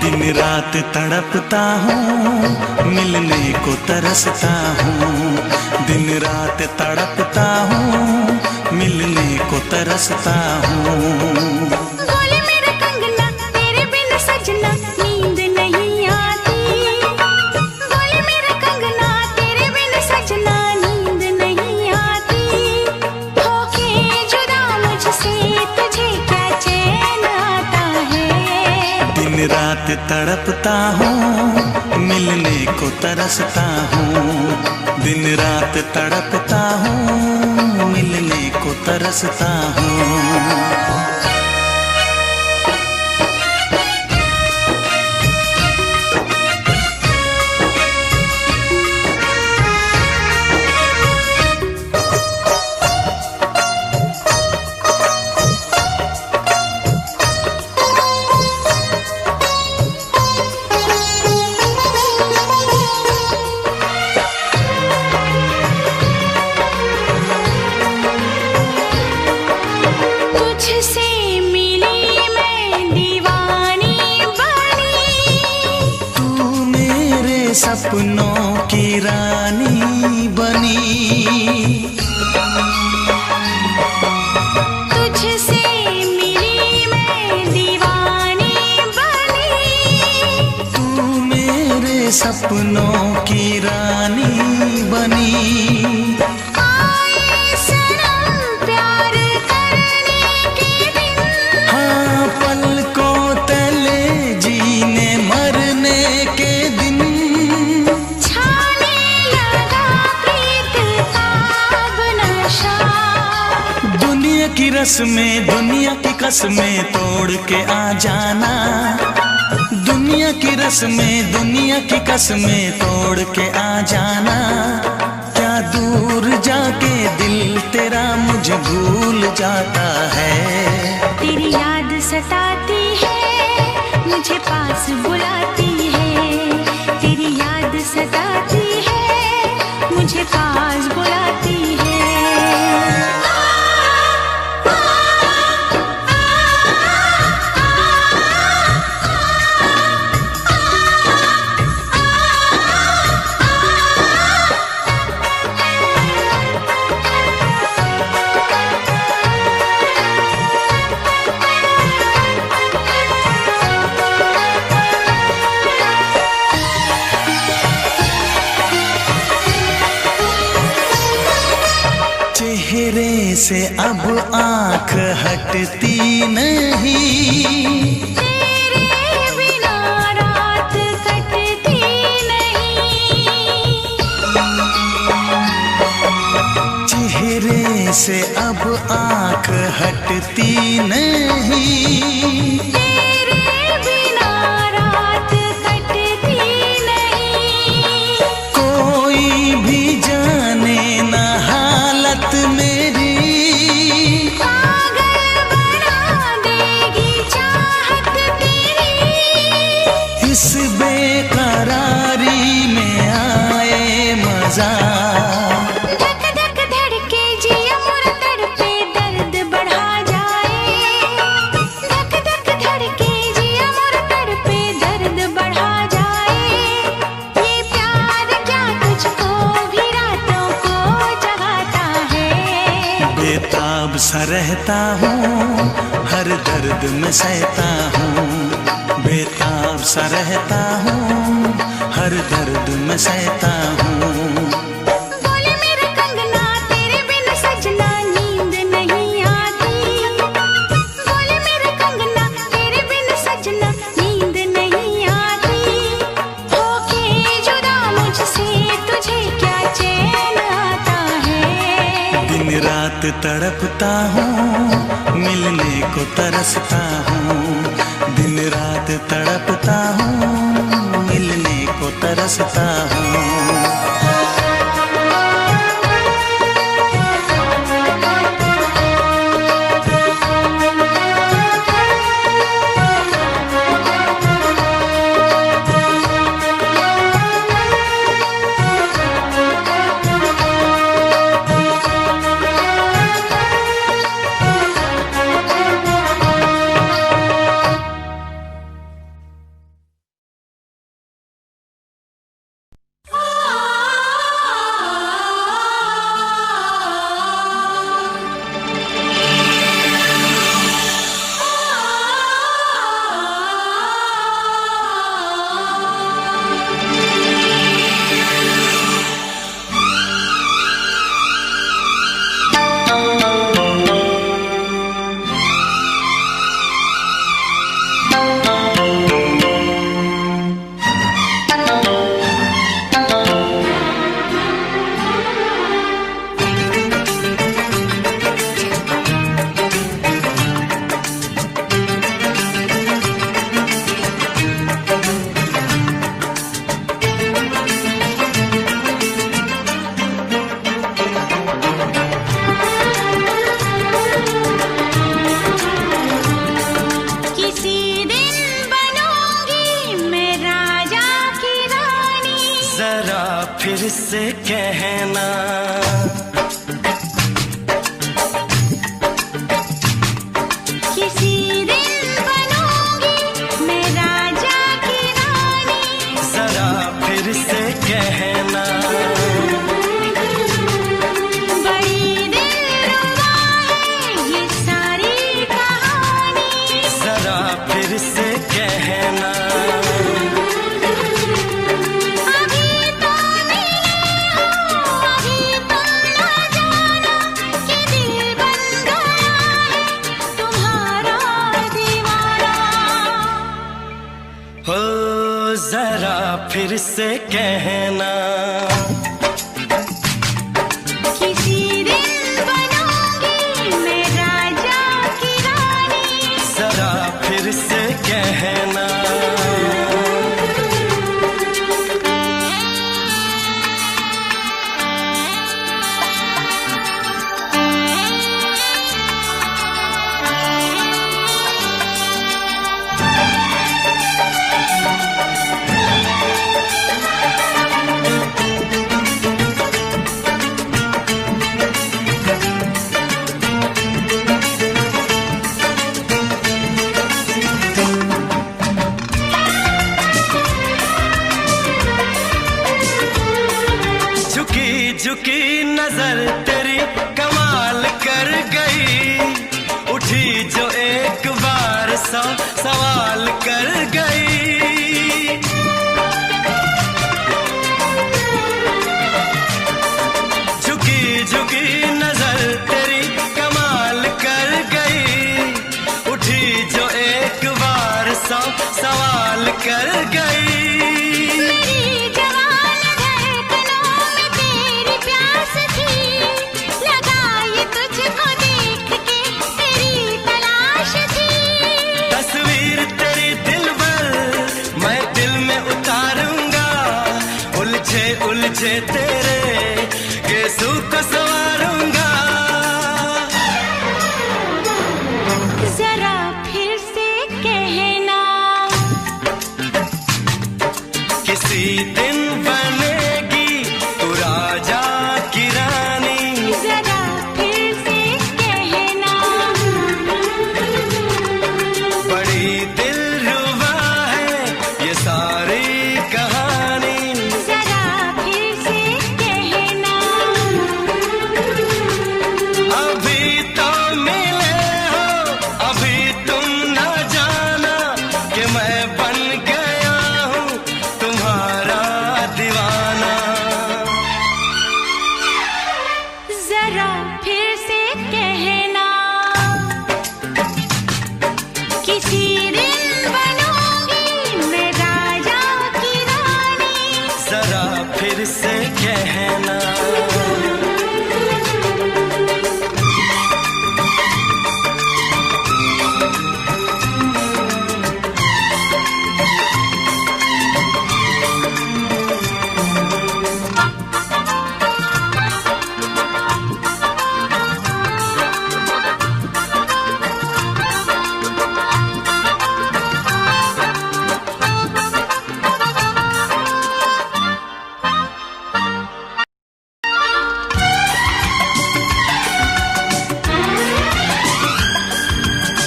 दिन रात तड़पता हूँ, मिलने को तरसता हूँ। दिन रात तड़पता हूँ, मिलने को तरसता हूँ। बोले मेरा कंगना तेरे बिन सजना नींद नहीं आती। बोले मेरा कंगना तेरे बिन सजना नींद नहीं आती। होके जुदा मुझसे तुझे क्या चैन आता है। दिन रात तड़पता हूँ, मिलने को तरसता हूँ। दिन रात तड़पता हूँ, मिलने को तरसता हूँ। सपनों की रानी बनी, तुझसे मिली मैं दीवानी बनी। तू मेरे सपनों की रानी बनी। आए सनम प्यार करने के दिन, हाँ पलकों तले जीने मरने के दिन। दुनिया की रस्में दुनिया की कसमें तोड़ के आ जाना। दुनिया की रस्में दुनिया की कसमें तोड़ के आ जाना। क्या दूर जाके दिल तेरा मुझे भूल जाता है। तेरी याद सताती है, मुझे पास बुलाती है। तेरी याद सताती है, मुझे पास बुलाती है। चेहरे से अब आँख हटती नहीं। तेरे बिना रात कटती नहीं। चेहरे से अब आँख हटती नहीं। तेरे बिना रात कटती नहीं। कोई भी जाने ना हालत मेरी। पागल बना देगी चाहत तेरी। इस बेकरारी में आए मजा। धक धक धड़के जिया मोर तड़पे दर्द बढ़ा जाए। धक धक धड़के जिया मोर तड़पे दर्द बढ़ा जाए। ये प्यार क्या तुझको भी रातों को जगाता है। बेताब सा रहता हूँ, हर दर्द में सहता हूँ। बेताब सा रहता हूँ, हर दर्द में सहता हूँ। बोले मेरा कंगना तेरे बिन सजना नींद नहीं आती। बोले मेरा कंगना तेरे बिन सजना नींद नहीं आती। होके जुदा मुझसे तुझे क्या चैन आता है। दिन रात तड़पता हूँ, मिलने को तरसता हूँ। दिन रात तड़पता हूँ, मिलने को तरसता हूँ। फिर से कहना। किसी दिन बनूंगी मैं राजा की रानी, जरा फिर से कहना। बड़ी दिलरुबा है ये सारी कहानी, जरा फिर से कहना। अभी तो मिले हो, अभी तुम ना जाना कि दिल बन गया है तुम्हारा दीवाना। हो जरा फिर से कहना। किसी दिन बनूंगी मैं राजा की रानी, जरा फिर से कहना। झुकी झुकी नजर तेरी कमाल कर गई, उठी जो एक बार सौ सवाल कर गई। झुकी झुकी नजर तेरी कमाल कर गई, उठी जो एक बार सौ सवाल कर गई। मेरी जवान धड़कनों में तेरी प्यास थी, लगाई तुझको देख के तेरी तलाश थी। तस्वीर तेरी दिल भर मैं दिल में उतारूंगा, उलझे उलझे तेरे गेसू को संवारूंगा। जरा फिर से कहना, किसी दिन बनेगी तू राजा की रानी, जरा फिर से कहना। बड़ी दिलरुबा है ये सारी कहानी, जरा फिर से कहना। अभी तो मिले हो, अभी तुम न जाना कि मैं बन गया हूँ तुम्हारा दीवाना। जरा फिर से कहना, किसी दिन बनूंगी मैं राजा की रानी, जरा फिर से कहना।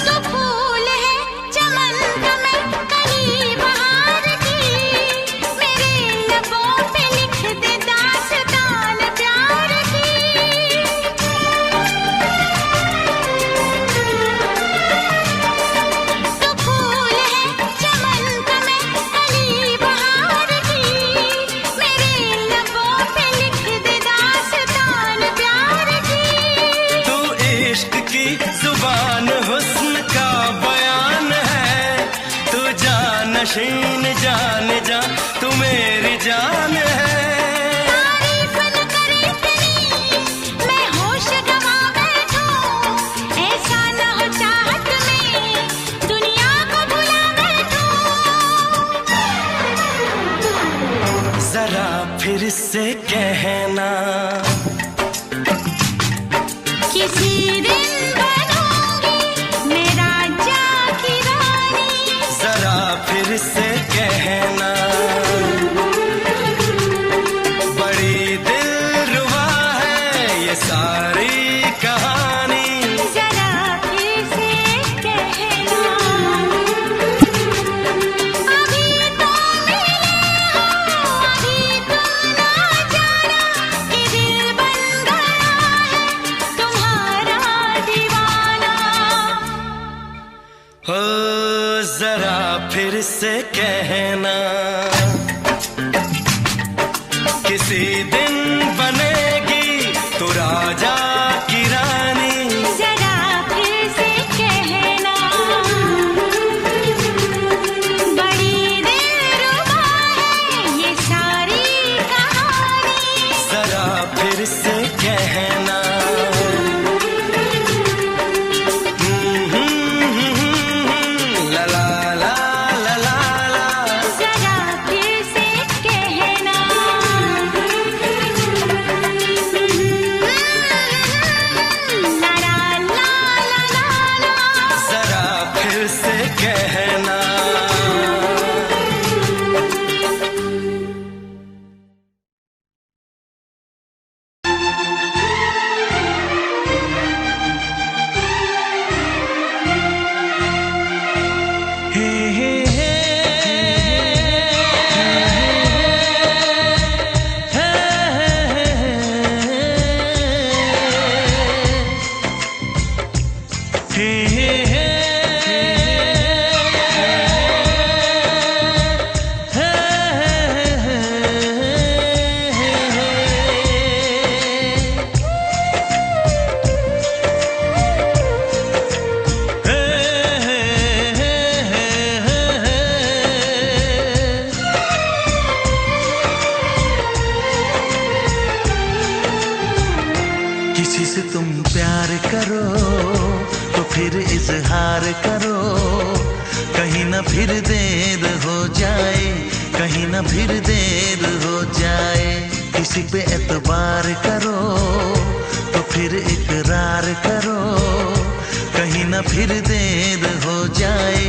तो फूल है चमन का मैं कली बहार की, मेरे लबों पे लिख दे दास्तान प्यार की। तो फूल है चमन का मैं कली बहार की, मेरे लबों पे लिख दे दास्तान प्यार की। तू इश्क की जुबान हुस्न का बयान है, तू जानशीन जान जा तू मेरी जान है। तारीफ न करे इतनी मैं होश गवा बैठूं, ऐसा न हो चाहत में दुनिया को भुला बैठूं। जरा फिर से कहना, किसी दिन बनूंगी मैं राजा की रानी, जरा फिर से कहना। फिर से कहना, किसी दिन बनेगी तू राजा की रानी। जरा फिर से कहना, बड़ी दिलरुबा है ये सारी कहानी। जरा फिर से कहना, ला ला ला ला ला ला। जरा फिर से कहना, ला ला ला ला ला। जरा फिर से कहना। हे हे हे किसी से तुम प्यार करो तो फिर इजहार करो, कहीं ना फिर देर हो जाए, कहीं ना फिर देर हो जाए। किसी पे एतबार करो तो फिर इकरार करो, कहीं ना फिर देर हो जाए,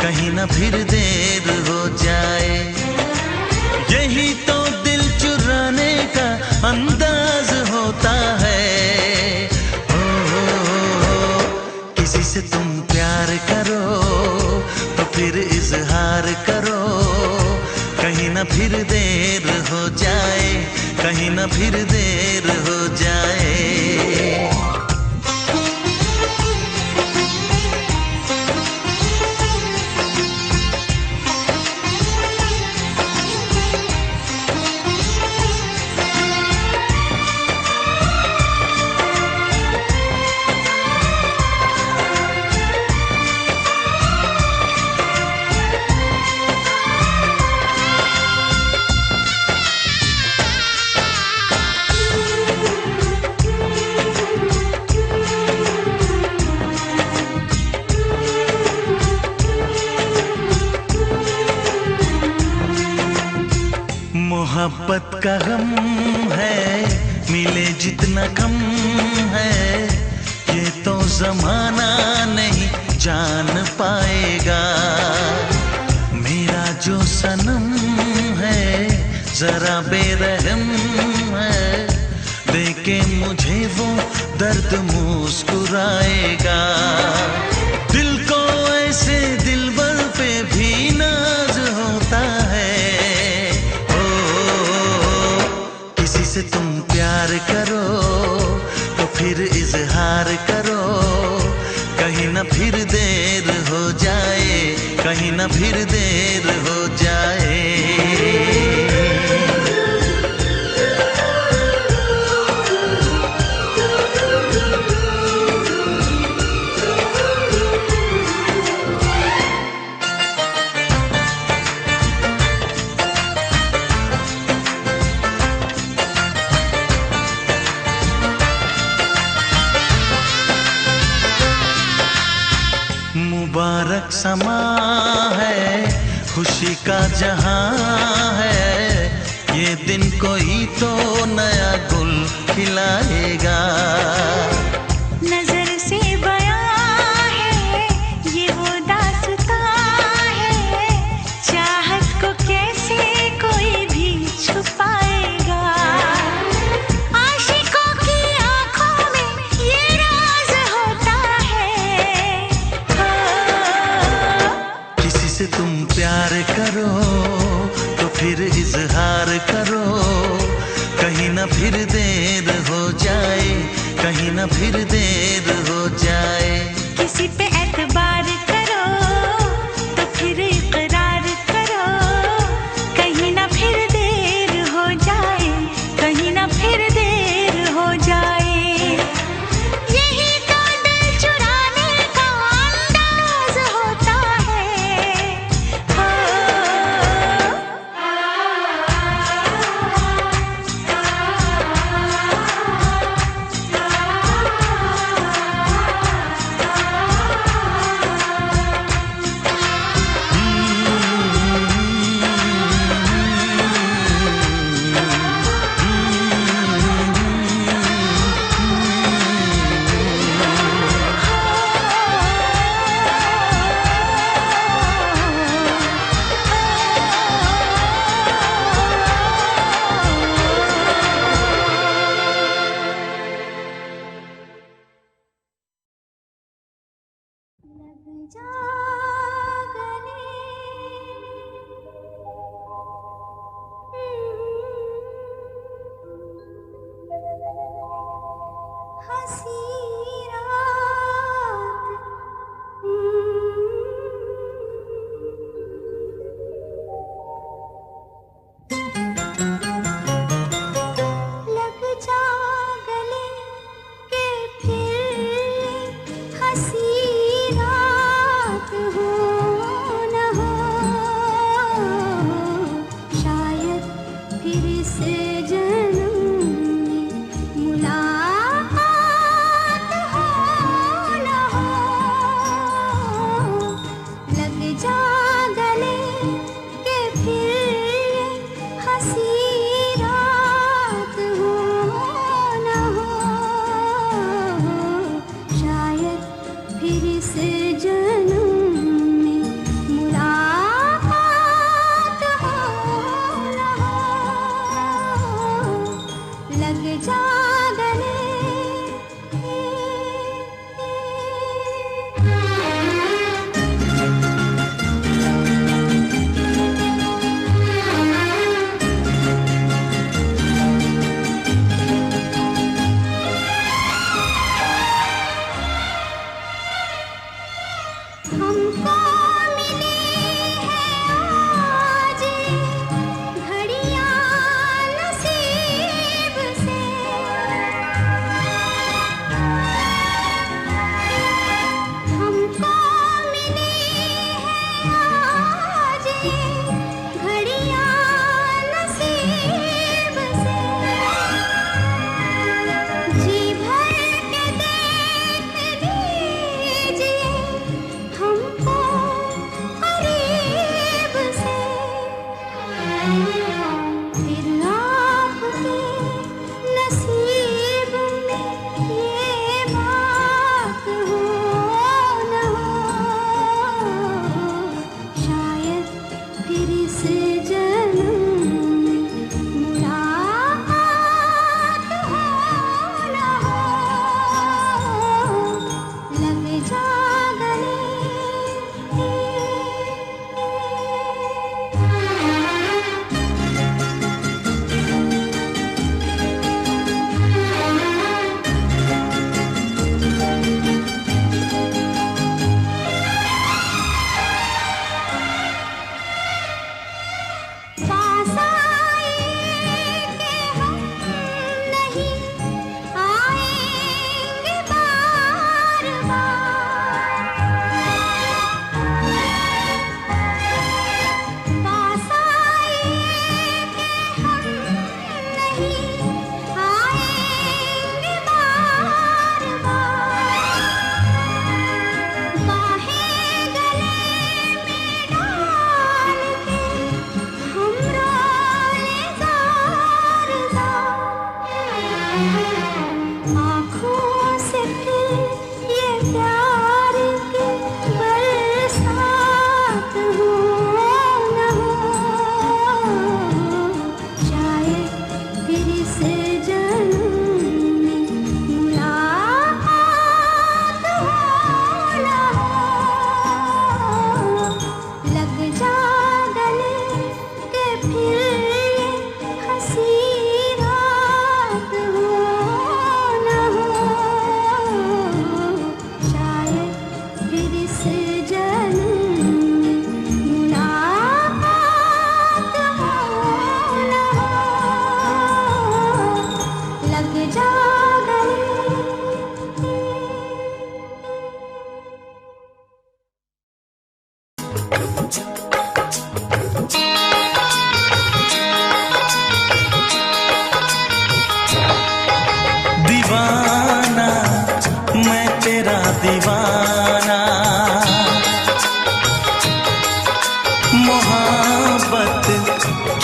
कहीं ना फिर देर हो जाए। यही तो दिल चुराने का अंदाज होता है। किसी से तुम प्यार करो तो फिर इजहार करो, कहीं ना फिर देर हो जाए, कहीं ना फिर देर हो जाए। मोहब्बत का गम है, मिले जितना कम है, ये तो जमाना नहीं जान पाएगा। मेरा जो सनम है जरा बेरहम है, देखे मुझे वो दर्द मुस्कुराएगा। दिल को ऐसे दिलबर पे भी नाज होता है। किसी से तुम प्यार करो तो फिर इजहार करो, कहीं ना फिर देर हो जाए, कहीं ना फिर देर हो जाए। मुबारक समा है, खुशी का जहां है, ये दिन कोई तो नया गुल खिलाएगा। नजर से बयां है ये वो दास्तां है, चाहत को कैसे कोई भी छुपाएगा। आशिकों की आंखों में ये राज होता है। किसी से तुम प्यार करो तो फिर इजहार करो, कहीं ना फिर देर हो जाए, कहीं ना फिर देर हो जाए। किसी पे एतबार करो तो फिर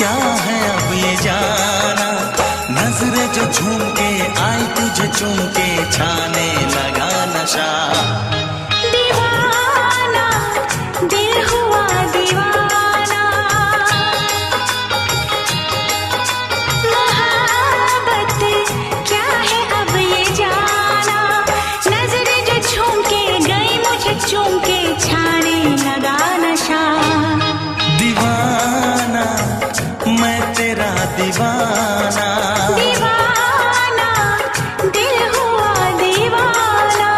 क्या है अब ये जाना, नजरें जो झूम के आई तुझे चूम के छाने लगा नशा। दीवाना दिल हुआ दीवाना, मोहब्बत क्या है अब ये जाना, नजरें जो झूम के गई मुझे चूम के छाने लगा नशा। दीवाना मैं तेरा दीवाना, दीवाना दिल हुआ दीवाना।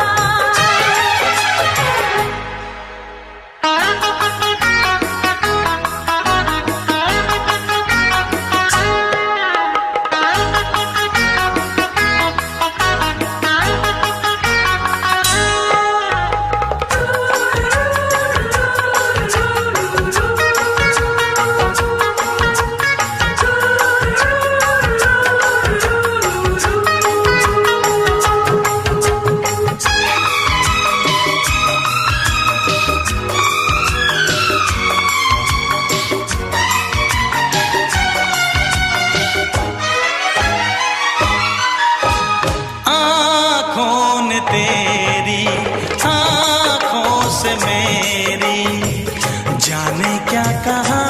तेरी आँखों से मेरी जाने क्या कहा,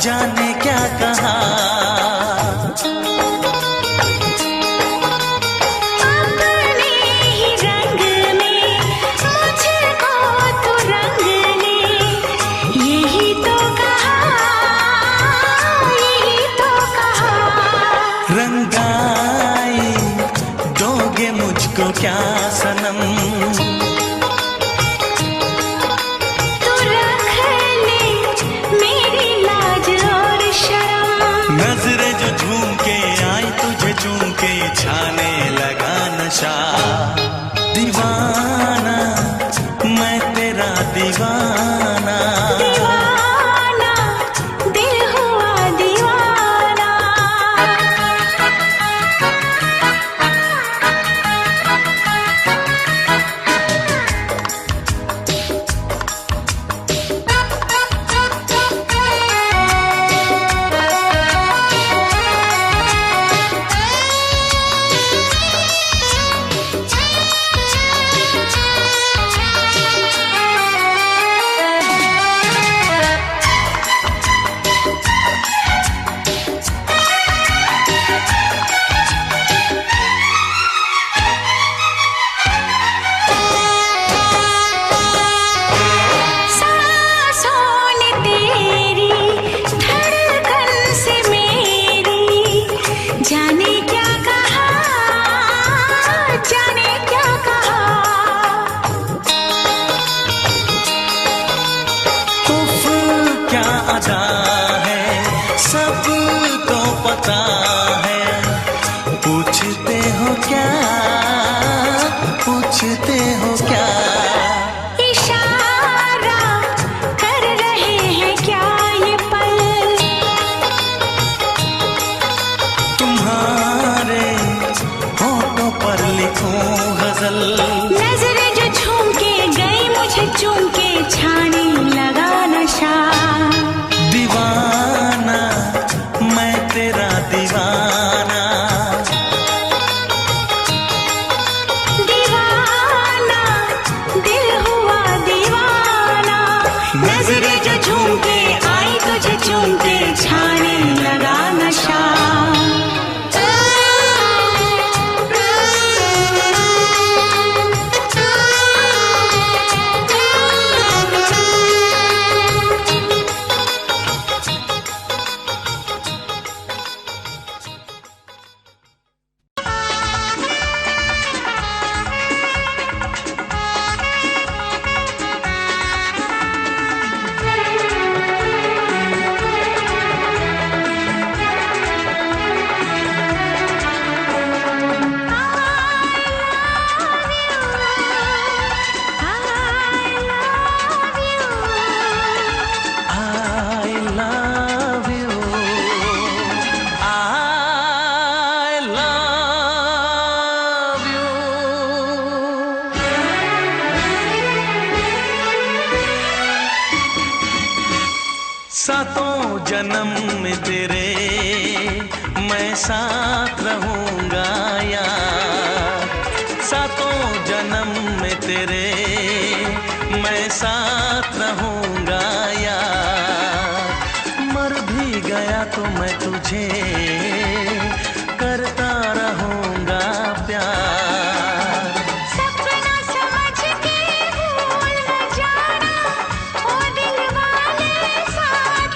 जाने क्या कहा। अपने ही रंग में मुझको तो रंग ले, यही तो कहा, यही तो कहा। रंगाई दोगे मुझको क्या सनम, तू रख ले मेरी लाज और शर्म, नजरें जो झूम के आई तुझे चूम के छाने लगा नशा। दीवाना मैं तेरा दीवाना, दीवाना दिल हुआ दीवाना। जाने क्या कहा, जाने क्या कहा। उफ क्या अदा है सब तो पता है, पूछते हो क्या, पूछते हो क्या। इशारा कर रहे हैं क्या ये पल, तुम्हारे होठों पर लिखूं गजल, नजरें जो झूम के गई मुझे चूम के छाने लगा नशा। दीवाना मैं तेरा दीवाना, दीवाना सातों जन्म में तेरे मैं साथ रहूंगा यार, सातों जन्म में तेरे मैं साथ रहूंगा यार, मर भी गया तो मैं तुझे करता रहूंगा प्यार। सपना समझ के भूल न जाना, ओ दिल वाले साथ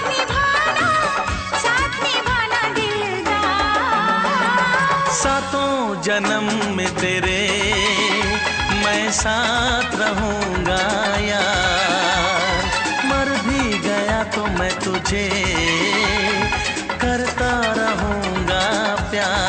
निभाना दिलदार। सातों जन्म में तेरे मैं साथ रहूंगा यार, मर भी गया तो मैं तुझे करता रहूंगा प्यार।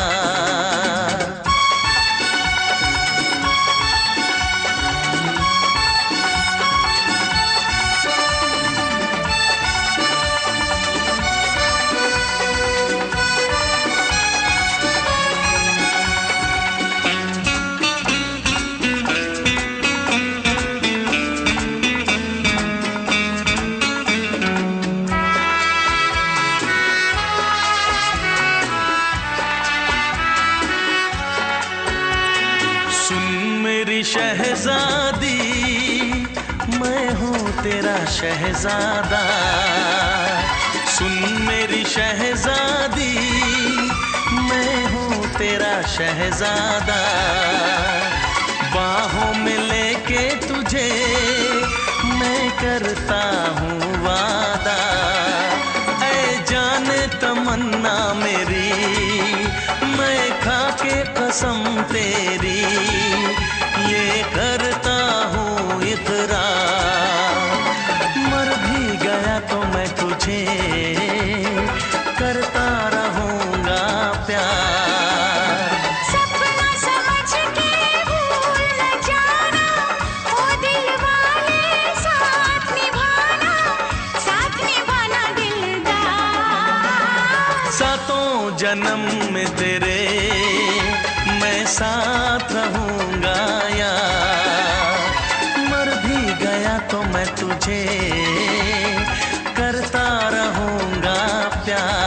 शहजादी मैं हूँ तेरा शहजादा, सुन मेरी शहजादी मैं हूँ तेरा शहजादा, बाहों में लेके तुझे मैं करता हूँ वादा, ऐ जाने तमन्ना मेरी मैं खा के कसम तेरी ये करता हूँ इकरार, मर भी गया तो मैं तुझे करता रहूंगा प्यार। सपना समझ के भूल न जाना, ओ दिल वाले साथ निभाना दिलदार। सातों जन्म में तेरे मैं साथ रहूंगा यार, मर भी गया तो मैं तुझे करता रहूंगा प्यार।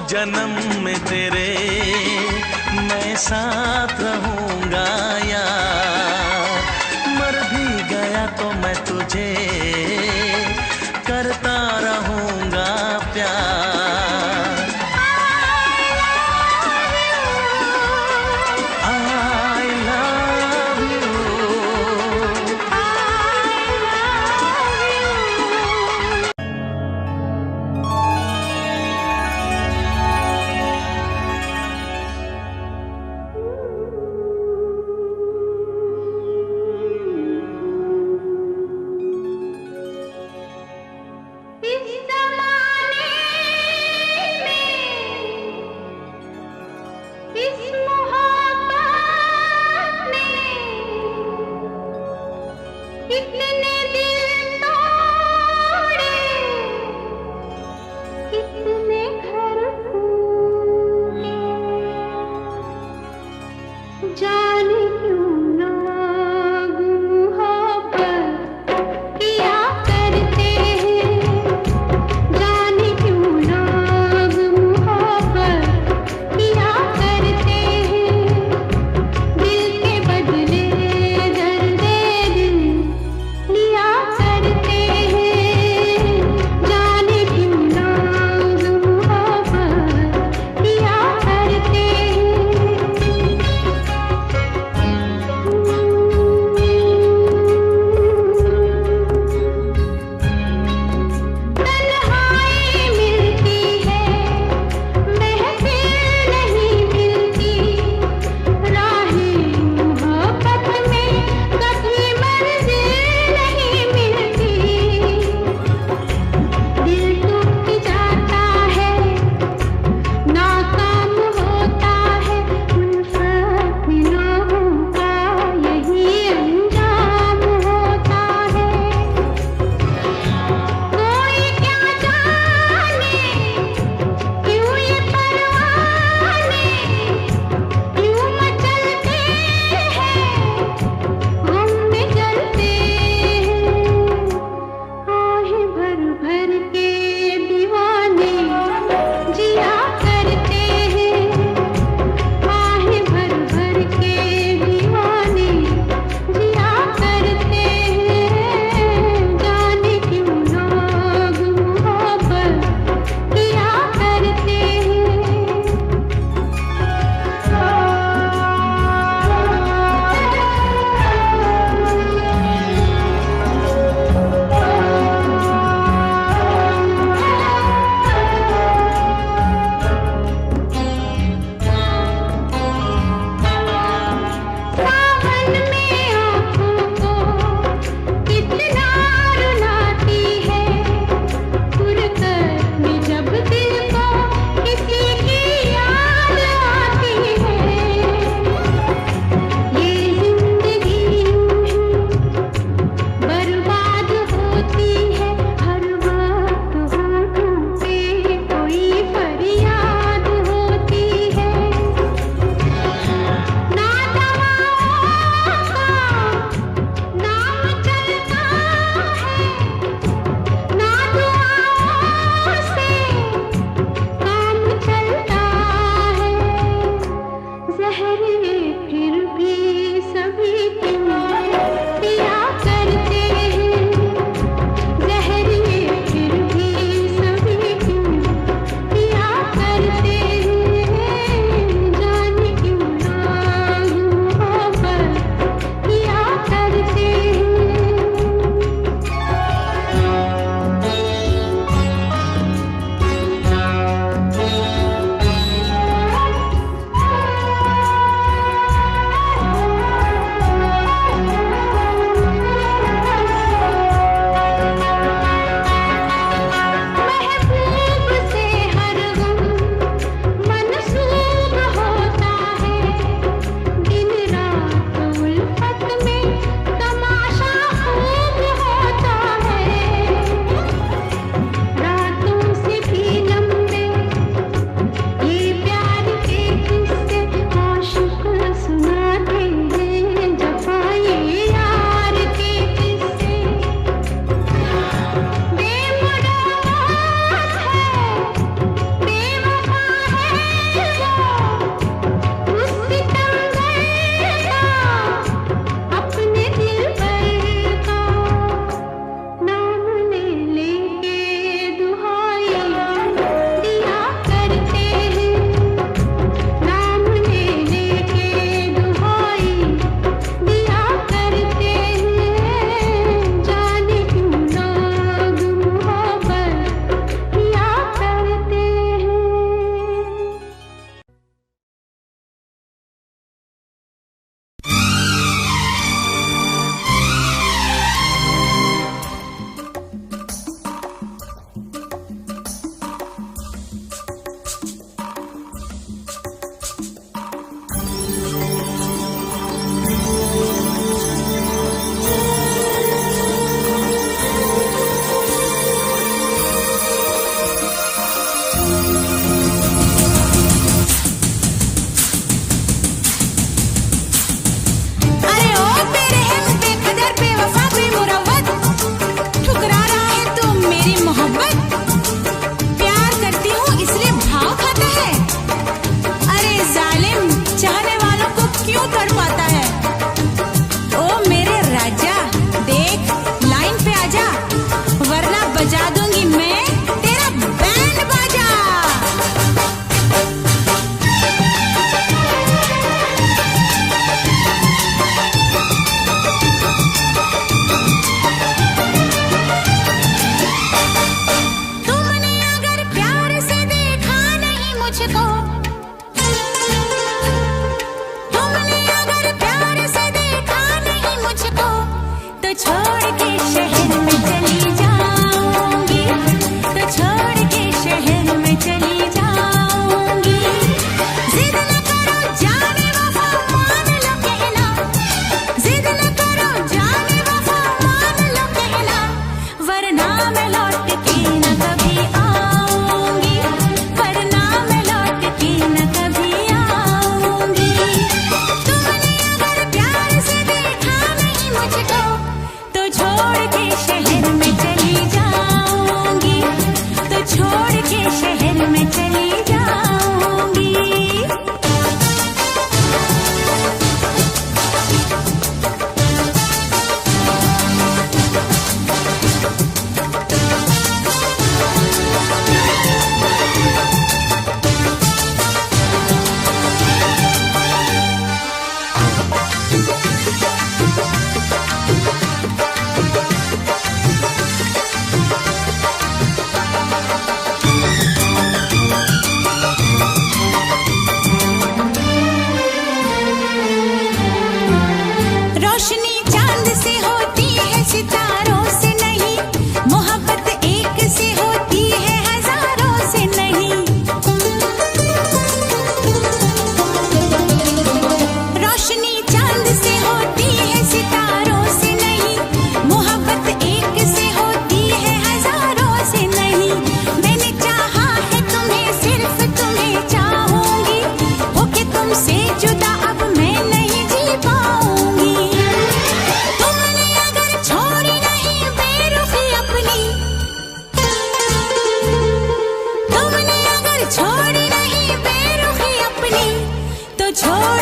जन्म में तेरे मैं साथ रहूंगा यार, मर भी गया तो मैं तुझे करता रहूंगा प्यार। I love you,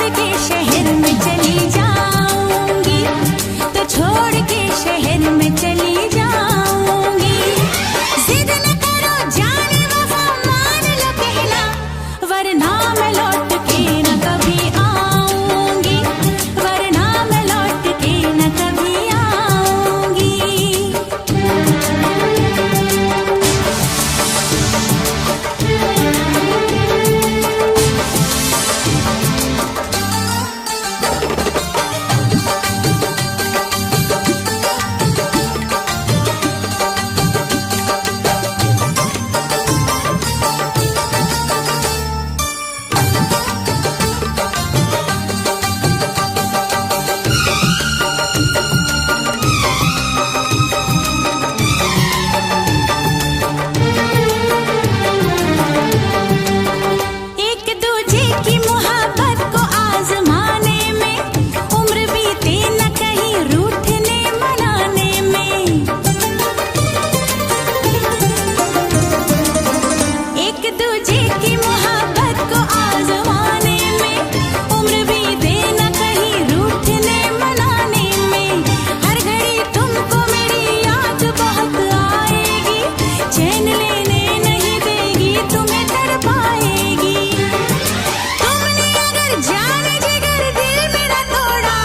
के शहर में चली जाऊंगी, तो छोड़ के शहर में चली जाऊंगी। जिद न करो जाने वफा, मान लो कहना, वरना मैं लौट के न कभी आऊंगी, वरना मैं लौट के न कभी आऊंगी। एक दूजे की मोहब्बत को आजमाने में उम्र बीते न कहीं रूठने मनाने में। एक दूजे की मोहब्बत को आजमाने में उम्र बीते न कहीं रूठने मनाने में। हर घड़ी तुमको मेरी याद बहुत आएगी, चैन लेने नहीं देगी, तुम्हें तड़पाएगी। तुमने अगर जान जिगर दिल मेरा तोड़ा,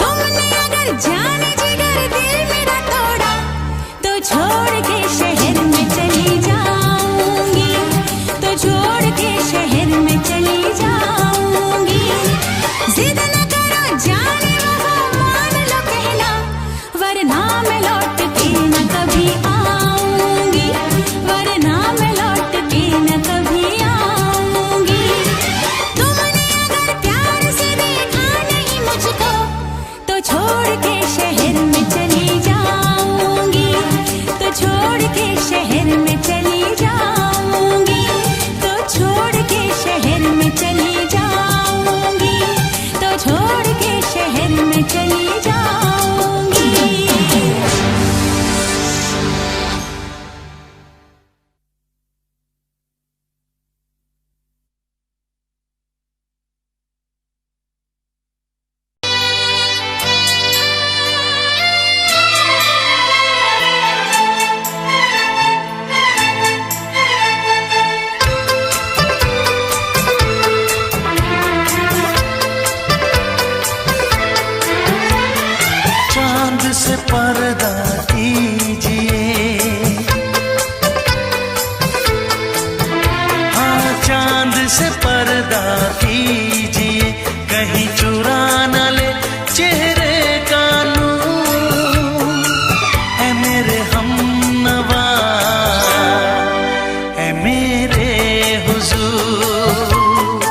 तुमने अगर जान जिगर दिल मेरा तोड़ा, तो छोड़ के शहर में चली जाऊंगी, तो छोड़ के शहर में चली जाऊंगी। जिद न करो जाने वफा, मान लो कहना, वरना मैं लौट के न कभी आऊंगी, वरना मैं लौट के न कभी आऊंगी। तुमने अगर प्यार से देखा नहीं मुझको, तो छोड़ के शहर में चली जाऊंगी, तो छोड़ के शहर में चली जाऊंगी, तो छोड़ के शहर में चली जाऊंगी, तो छोड़ के शहर में चली जाऊंगी। चांद से पर्दा कीजिए, हाँ चांद से पर्दा कीजिए, कहीं चुरा न ले चेहरे का नूर। ऐ मेरे हमनवा, ऐ मेरे हुजूर,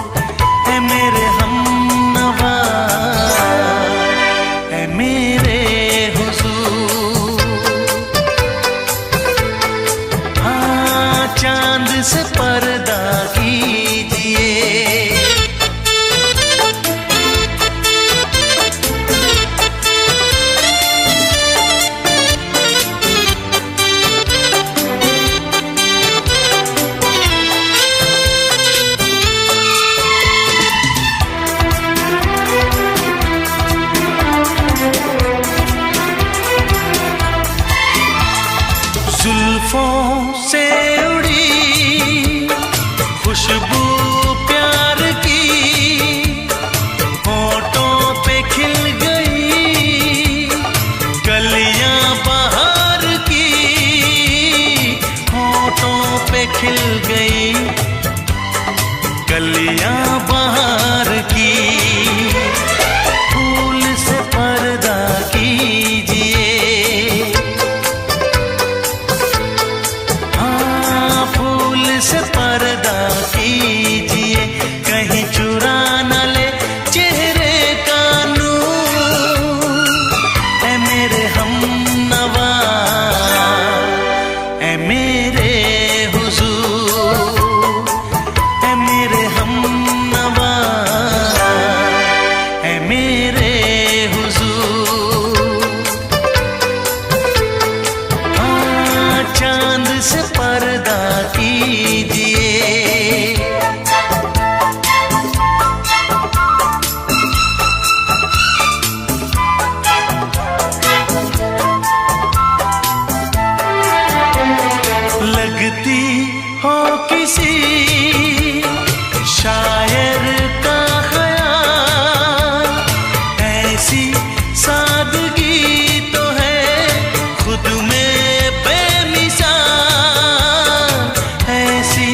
ऐ मेरे हमनवा, ऐ मेरे हुजूर। हाँ चांद से पर्दा कीजिए। जुल्फों से उड़ी खुशबू प्यार की, होठों पे खिल गई कलियां बहार की, होठों पे खिल गई कलियां बहार की। फूल से पर्दा कीजिए, हाँ फूल से पर्दा कीजिए, कहीं चुरा न ले चेहरे का नूर। ऐ मेरे हमनवा, ऐ मेरे हुजूर, ऐ मेरे हमनवा, ऐ मेरे हुजूर। हाँ चांद से पर्दा कीजिए। हो किसी शायर का ख्याल। ऐसी सादगी तो है खुद में बेमिसाल, ऐसी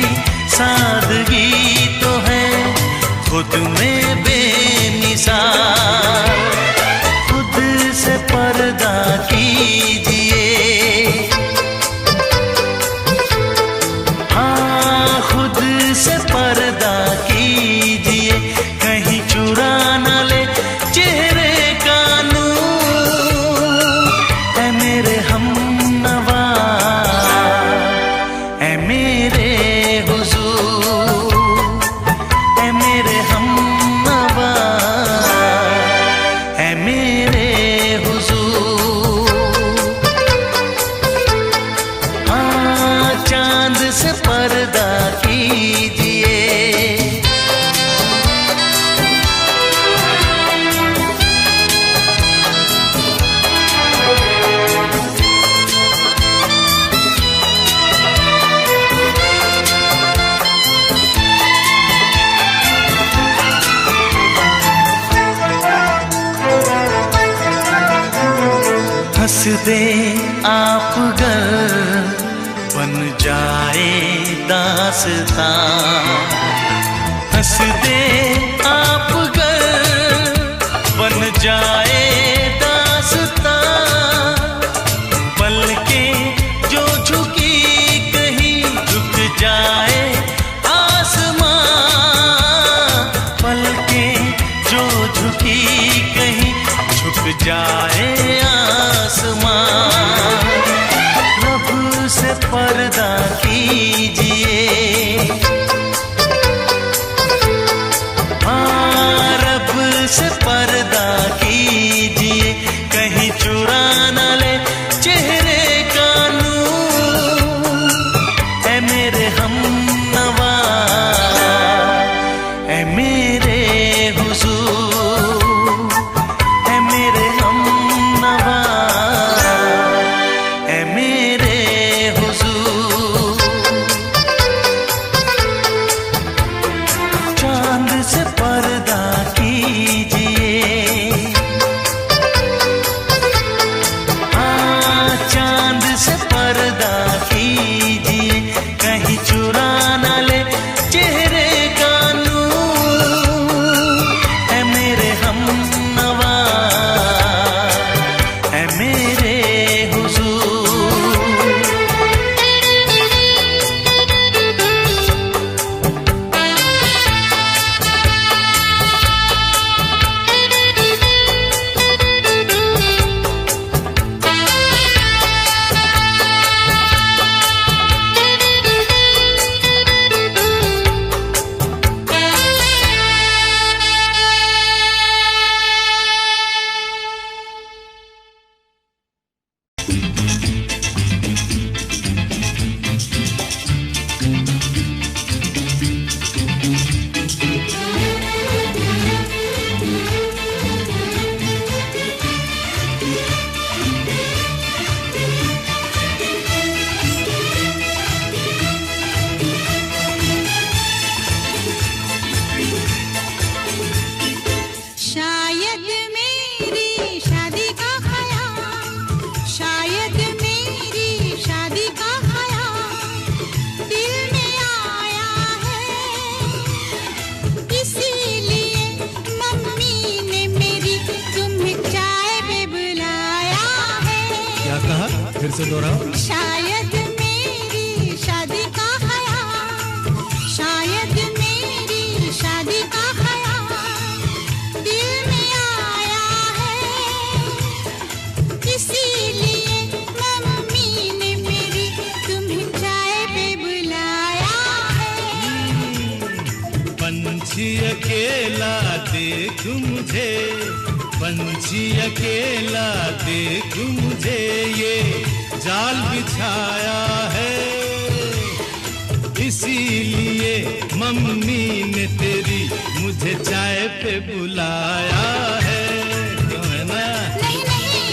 सादगी तो है खुद में बेमिसाल। खुद से पर्दा कीजिए, हाँ खुद से पर्दा कीजिए, कहीं चुरा न ले चेहरे का नूर। ऐ मेरे हमनवा, ऐ मेरे हुजूर, ऐ मेरे हमनवा, ऐ मेरे हुजूर। हाँ चांद से पर्दा कीजिए, हंस दे आप गर बन जाए दास्तां। हंस दे आप गर बन जाए दास्तां। पलकें जो झुकी कहीं झुक जाए आसमां। पलकें जो झुकी कहीं झुक जाए आसमां। रब से पर्दा कीजिए, हाँ रब से पर्दा कीजिए, कहीं चुरा न ले चेहरे का नूर। ऐ मेरे हमनवा, ऐ मेरे हुजूर, ऐ मेरे हमनवा, ऐ मेरे हुजूर। चांद से पर्दा कीजिए, हाँ चांद से पर्दा कीजिए, कहीं चुरा न ले चेहरे का नूर। ऐ मेरे हमनवा, ऐ मेरे हुजूर। शायद मेरी शादी का ख्याल, शायद मेरी शादी का ख्याल दिल में आया है। इसीलिए मम्मी ने मेरी तुम्हें चाय पे बुलाया है। क्या कहा? फिर से दोहराओ। शायद मेरी शादी का ख्याल, शायद मेरी शादी का ख्याल दिल में आया है। इसीलिए मम्मी ने मेरी तुम्हें चाय पे बुलाया है। पंछी अकेला देख मुझे, पंछी अकेला देख मुझे, ये जाल बिछाया है। इसीलिए मम्मी ने तेरी मुझे चाय पे बुलाया है। क्यों है ना? नहीं नहीं,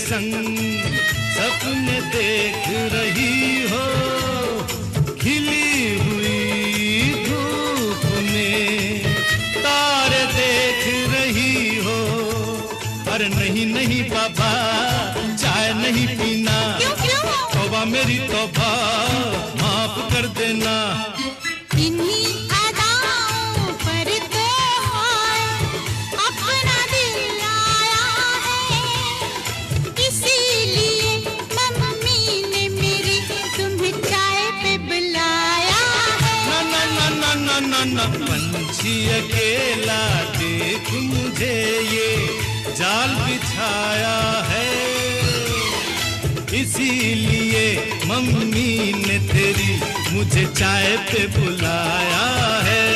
संग सपने देख रही हो, खिली हुई धूप में तारे देख रही हो। अरे नहीं नहीं बाबा, चाय नहीं पीना। क्यों क्यों? तौबा मेरी तौबा, माफ कर देना। इन्हीं अदाओं पर तो हाय अपना दिल आया है, इसीलिए मम्मी ने मेरी तुम्हें चाय पे बुलाया है। ना ना ना ना ना ना ना, पंछी अकेला देख मुझे ये जाल बिछाया है, इसीलिए मम्मी ने तेरी मुझे चाय पे बुलाया है।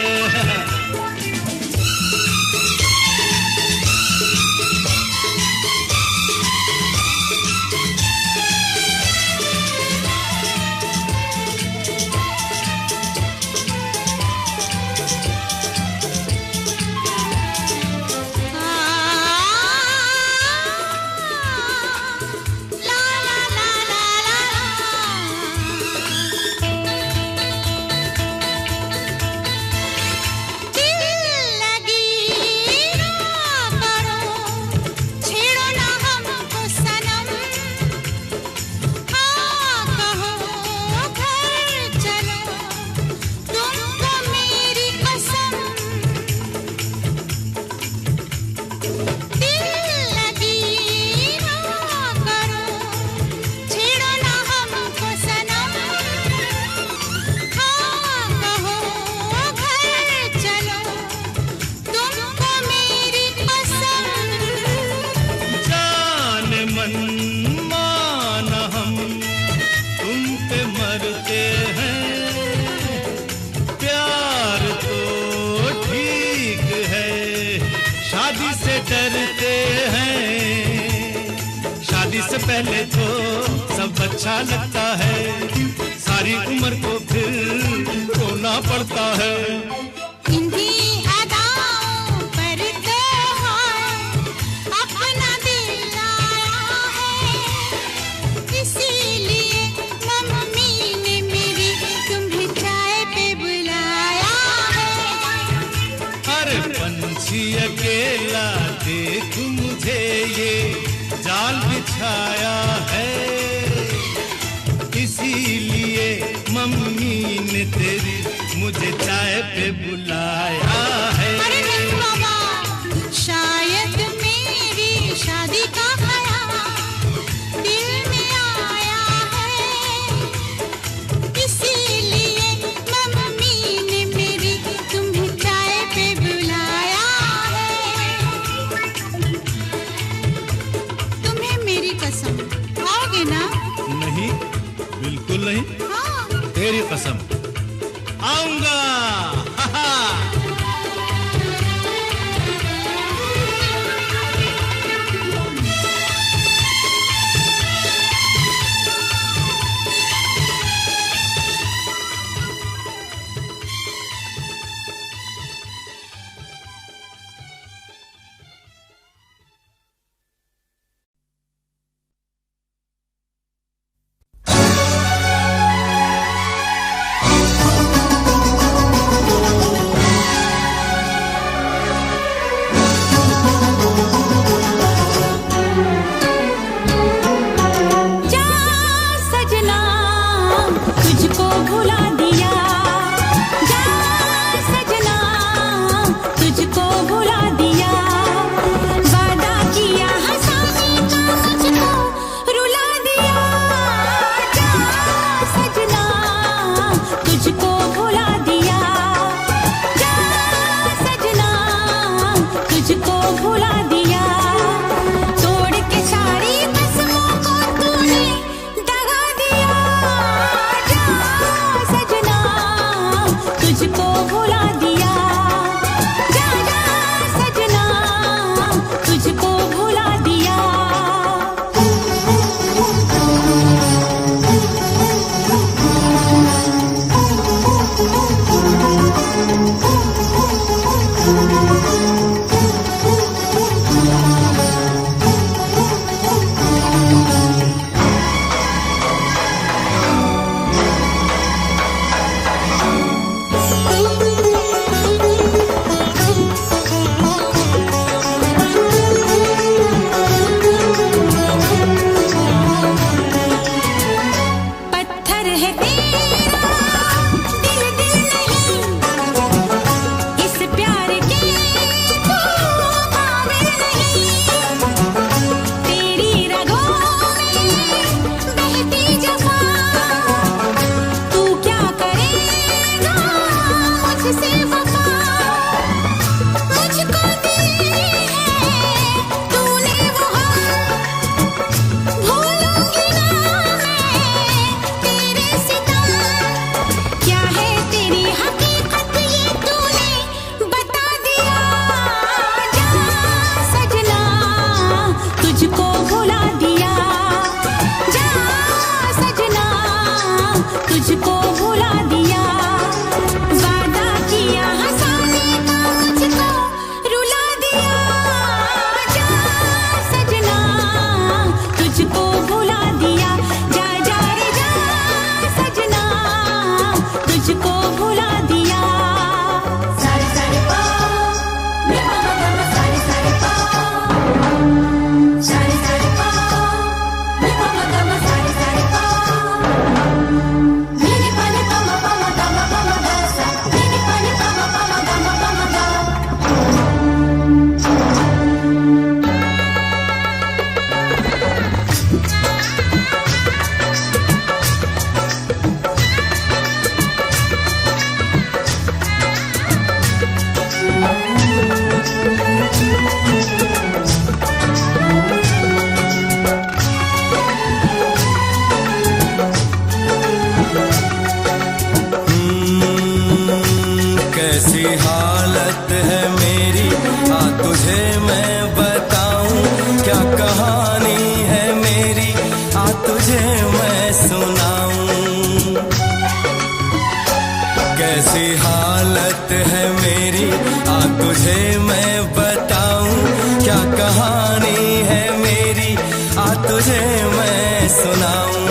पहले तो सब अच्छा लगता है, सारी उम्र को फिर रोना पड़ता है। इन्हीं अदाओं पर तो हाय अपना दिल आया है, इसीलिए मम्मी ने मेरी तुम्हें चाय पे बुलाया है। अरे पंछी अकेला देख मुझे ये जाल बिछाया है, इसीलिए मम्मी ने तेरी मुझे चाय पे बुलाया है। अरे नहीं बाबा, शायद मेरी शादी का ख्याल दिल में आया है, इसीलिए मम्मी ने मेरी तुम्हें चाय पे बुलाया है। तुम्हें मेरी कसम, आओगे ना? नहीं, बिल्कुल नहीं। हाँ। तेरी कसम, आऊंगा। हा हा। सारी हकीकत ये तूने बता दिया। जा सजना तुझको भुला दिया, जा सजना तुझको भुला दिया। वादा किया हंसाने का मुझको रुला दिया। जा सजना तुझको भुला दिया। जा जा रे जा सजना तुझको भुला दिया। सारे सारे पा मे पा मा गा मा सारे सारे पा, सारे सारे पा मे पा मा गा मा सारे सारे पा। मेरे पाने पा मा गा मा गा सा, मेरे पाने पा मा गा मा गा। कैसी हालत है मेरी, आ तुझे मैं बताऊं। क्या कहानी है मेरी, आ तुझे मैं सुनाऊं। कैसी हालत है मेरी, आ तुझे मैं बताऊं। क्या कहानी है मेरी, आ तुझे मैं सुनाऊं।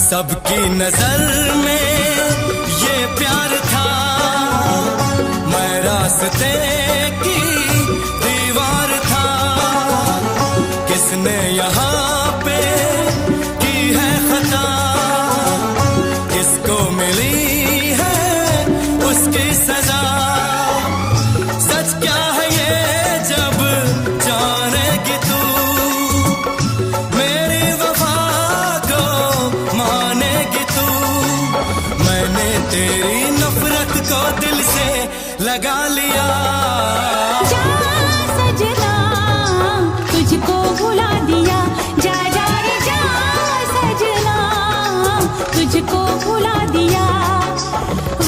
सबकी नजर में ये प्यार था, मैं रास्ते की दीवार था। किसने यहाँ पे की है खता, किसको मिली है उसकी सजा। सच क्या है ये जब जानेगी तू, मेरी वफा को मानेगी तू। मैंने तेरी नफरत को दिल से लगा लिया। जा सजना तुझको भुला दिया। जा जा रे जा सजना तुझको भुला दिया।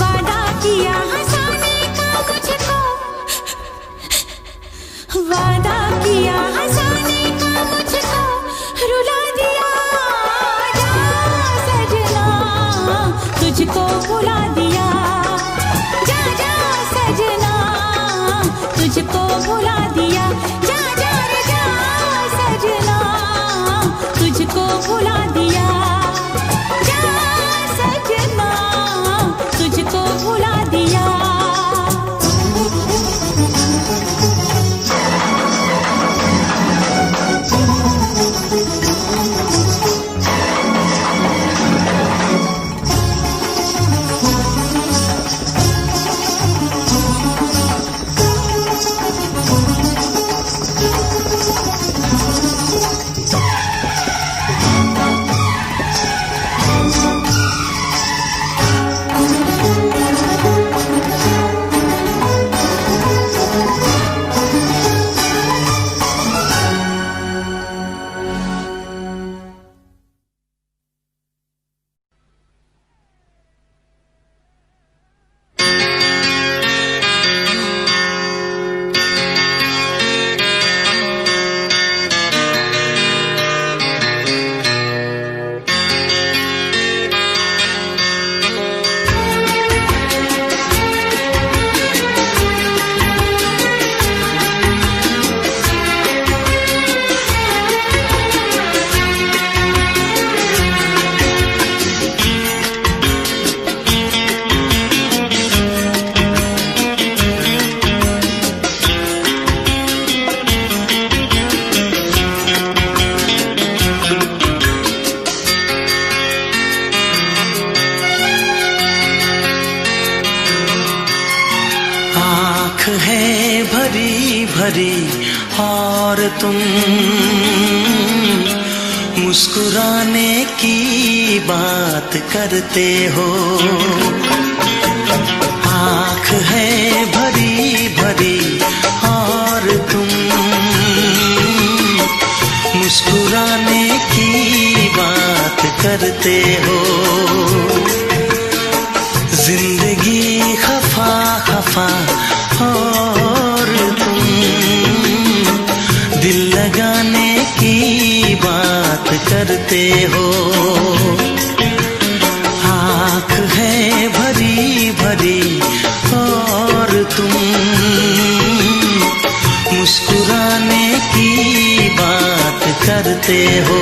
वादा किया हंसाने का मुझको, वादा किया हंसाने का मुझको रुला दिया। जा सजना तुझको भुला दिया। जा जा सजना तुझको आँख है भरी भरी और तुम मुस्कुराने की बात करते हो। आँख है भरी भरी और तुम मुस्कुराने की बात करते हो। जिंदगी खफा खफा और तुम दिल लगाने की बात करते हो। आँख है भरी भरी और तुम मुस्कुराने की बात करते हो।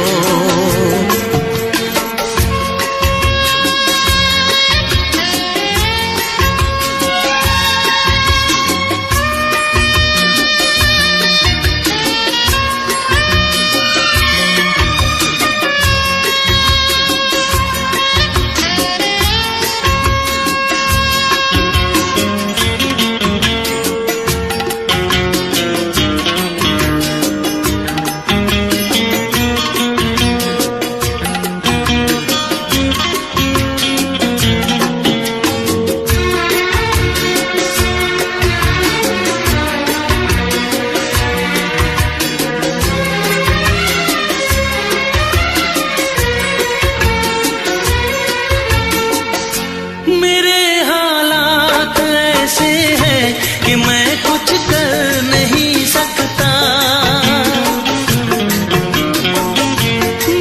कि मैं कुछ कर नहीं सकता।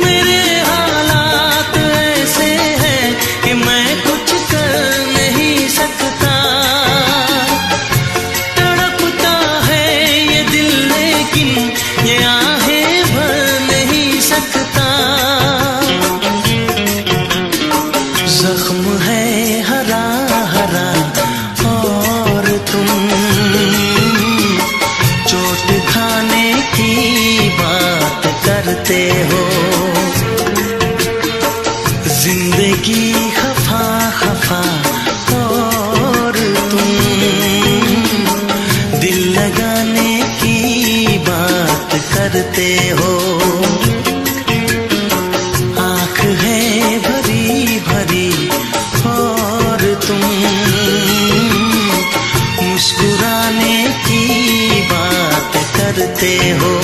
मेरे हालात ऐसे हैं कि मैं कुछ कर नहीं सकता। तड़पता है ये दिल लेकिन ये आहें भर नहीं सकता। जख्म है हरा हरा और तुम चोट खाने की बात करते हो। जिंदगी खफा खफा और तुम दिल लगाने की बात करते हो। आँख है भरी भरी और तुम मुस्कुराने की बात करते हो।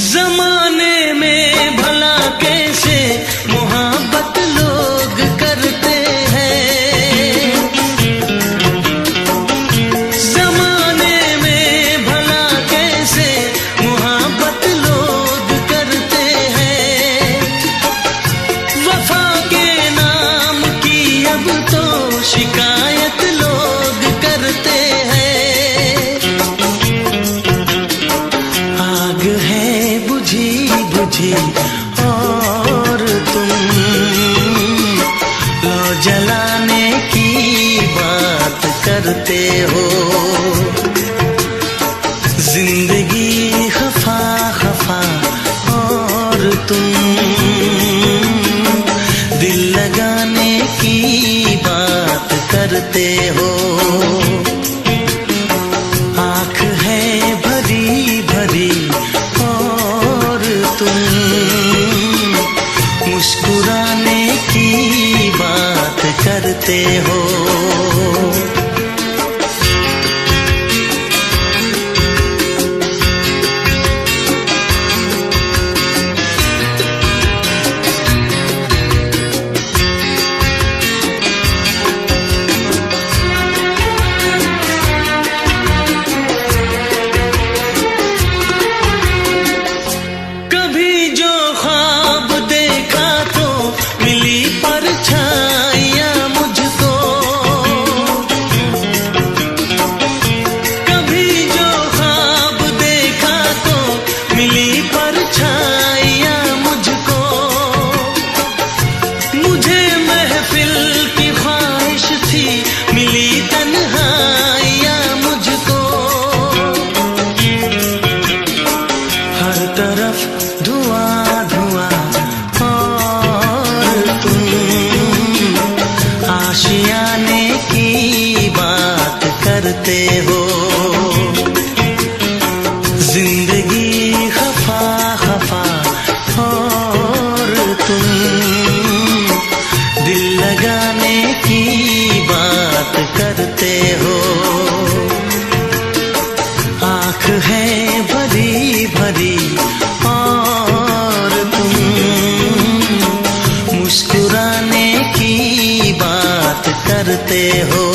जमाने में भला कैसे मोहब्बत लोग करते हैं। जमाने में भला कैसे मोहब्बत लोग करते हैं। वफा के नाम की अब तो शिकायत लोग करते हैं। आग है बुझी बुझी और तुम लो जलाने की बात करते हो। जिंदगी खफा खफा और तुम दिल लगाने की बात करते हो। आँख है भरी भरी और तुम मुस्कुराने की बात करते हो। करते हो। जिंदगी खफा खफा और तुम दिल लगाने की बात करते हो। आँख है भरी भरी और तुम मुस्कुराने की बात करते हो।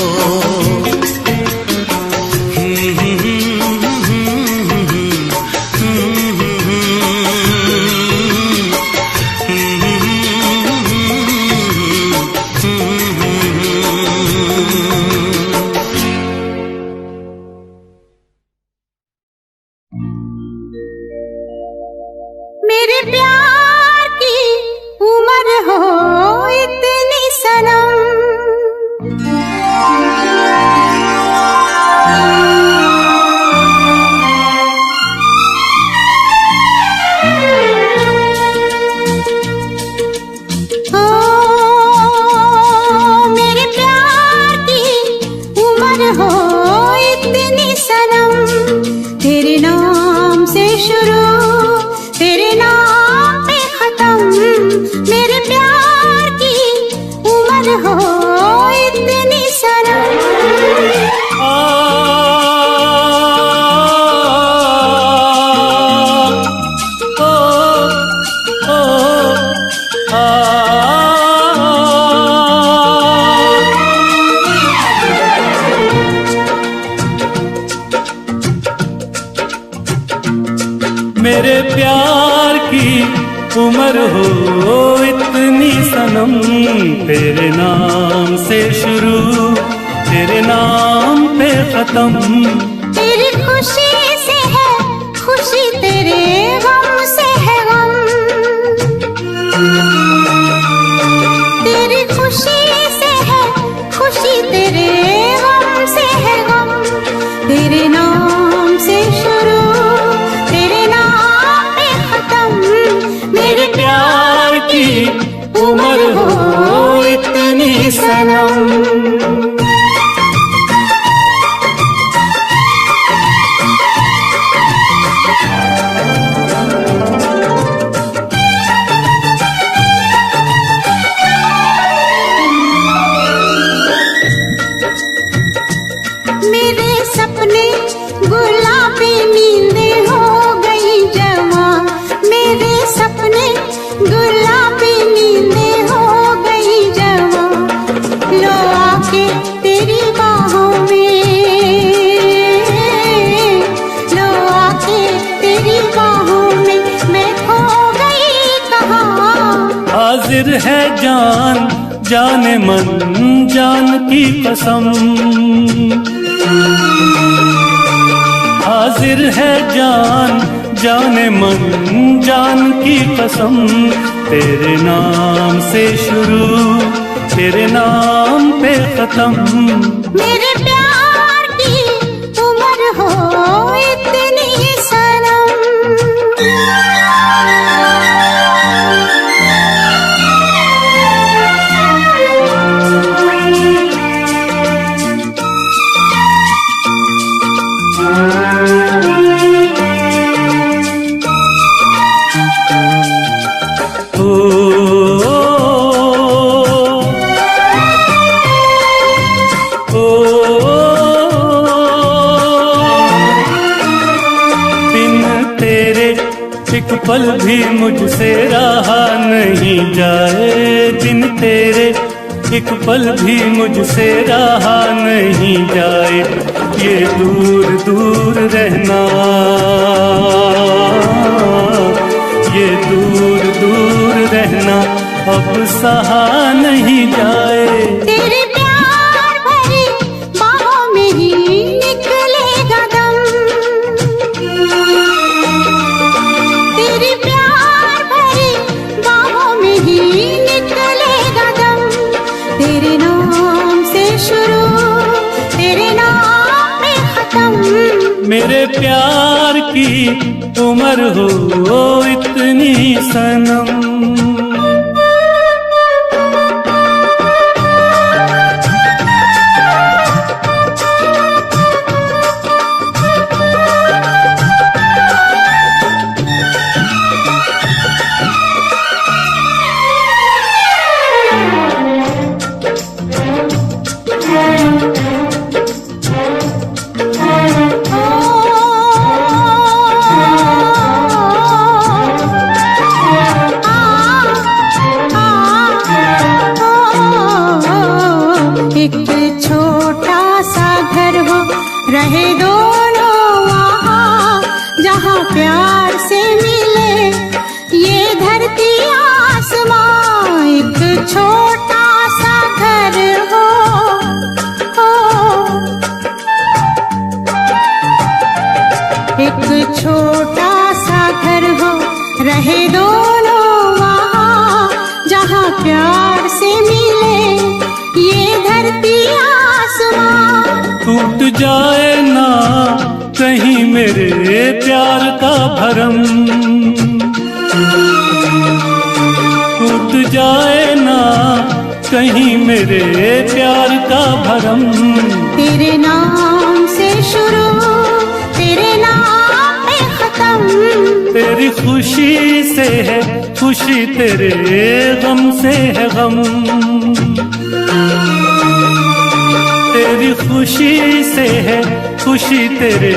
मेरे प्यार की उम्र हो इतनी सनम, ओ मेरे प्यार की उम्र हो इतनी सनम। तेरे नाम से शुरू तेरे नाम पे खत्म, मेरे प्यार की उम्र हो इतनी सनम। मेरे प्यार की उम्र हो इतनी सनम। तेरे नाम से शुरू तेरे नाम पे खत्म। तेरी खुशी से है खुशी, तेरे गम से है गम। तेरी खुशी से है खुशी, तेरे गम से है गम। तेरे नाम से शुरू तेरे नाम पे खत्म, मेरे प्यार की उम्र हो इतनी सनम। मेरे सपने गुलाबी नींदें हो गई जवां। मेरे सपने गुलाबी नींदें हो गई जवां। लो आके तेरी बाहों में, लो आके तेरी बाहों में मैं खो गई कहाँ। हाजिर है जान जाने मन जान की कसम। हाजिर है जान जाने मन जान की कसम। तेरे नाम से शुरू तेरे नाम पे खत्म। मेरे प्यार की उम्र हो इतनी सनम। एक पल भी मुझसे रहा नहीं जाए। दिन तेरे एक पल भी मुझसे रहा नहीं जाए। ये दूर दूर रहना, ये दूर दूर रहना अब सहा नहीं जाए। तेरे प्यार भरी बाहों में ही निकलेगा दम। तेरे प्यार भरी बाहों में ही निकलेगा दम। तेरे नाम से शुरू तेरे नाम पे खत्म। मेरे प्यार की उम्र हो इतनी सनम। रहे दोनों वहाँ जहाँ प्यार से मिले। ये धरती आसमां एक छोटा सा घर हो, एक छोटा सा घर हो, रहे दोनों वहाँ जहाँ प्यार से मिले। ये धरती आसमां टूट जाए ना कहीं मेरे प्यार का भरम, टूट जाए ना कहीं मेरे प्यार का भरम। तेरे नाम से शुरू, तेरे नाम पे खत्म। तेरी खुशी से है खुशी, तेरे गम से है गम। तेरी खुशी से है खुशी, तेरे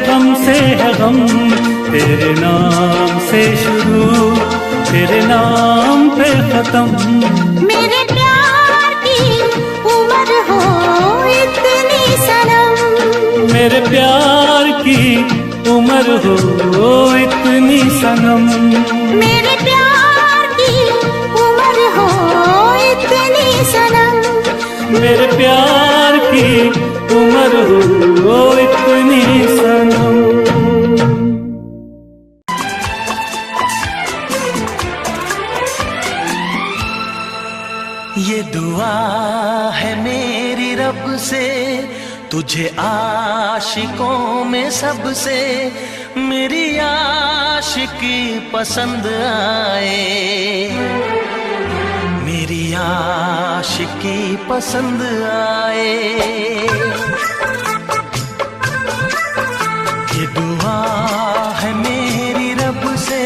गम से है गम। तेरे नाम से शुरू, तेरे नाम पे खत्म। मेरे प्यार की उम्र हो इतनी सनम, मेरे प्यार की उम्र हो इतनी सनम। मेरे प्यार की उम्र हो इतनी सनम। मेरे प्यार की उम्र हो इतनी सनम। ये दुआ है मेरी रब से, तुझे आशिकों में सबसे मेरी आशिकी पसंद आए, मेरी आशिकी पसंद आए। ये दुआ है मेरी रब से,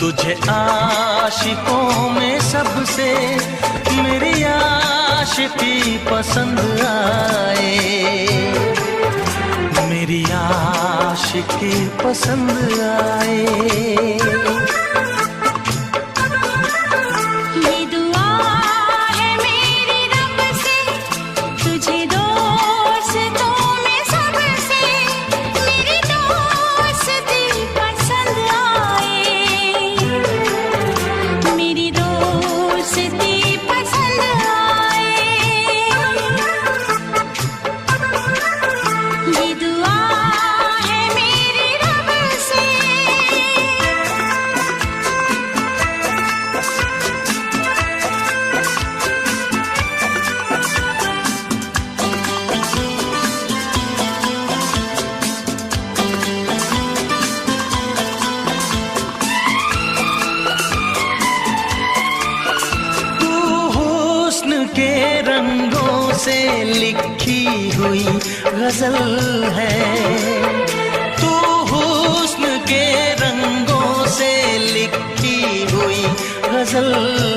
तुझे आशिकों में सबसे मेरी आशिकी पसंद आए, मेरी आशिकी पसंद आए। ये दुआ है मेरी रब से, तुझे दोस्तों में सबसे मेरी दोस्ती पसंद आए, मेरी दोस्ती पसंद आए। ये दुआ है मेरी रब से। तू हुस्न के रंगों से लिखी हुई गजल है, तू हुस्न के रंगों से लिखी हुई गजल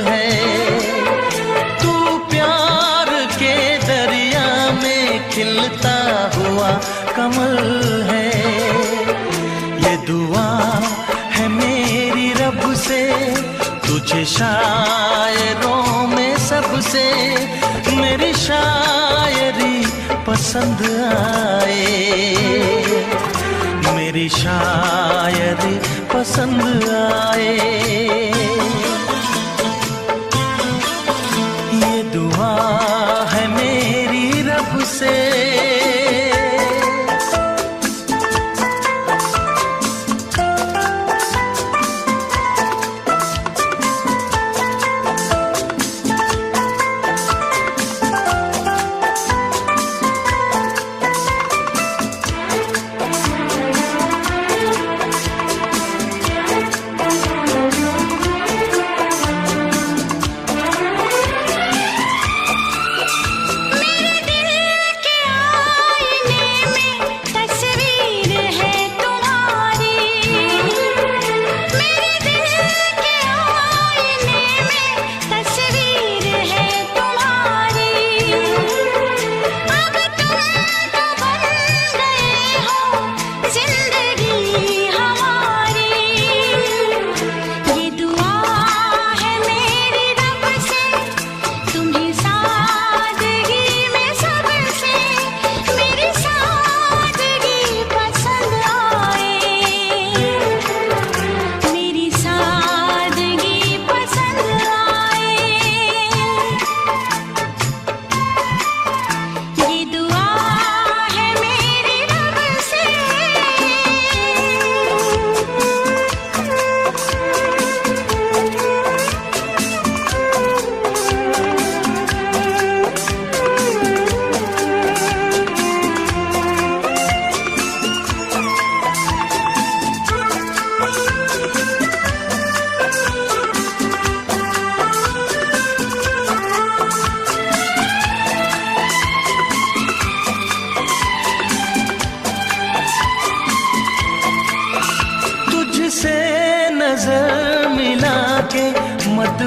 है। तू प्यार के दरिया में खिलता हुआ कमल है। ये दुआ है मेरी रब से, तुझे शायरों में सबसे मेरी शायरी पसंद आए, मेरी शायरी पसंद आए। ये दुआ है मेरी रब से।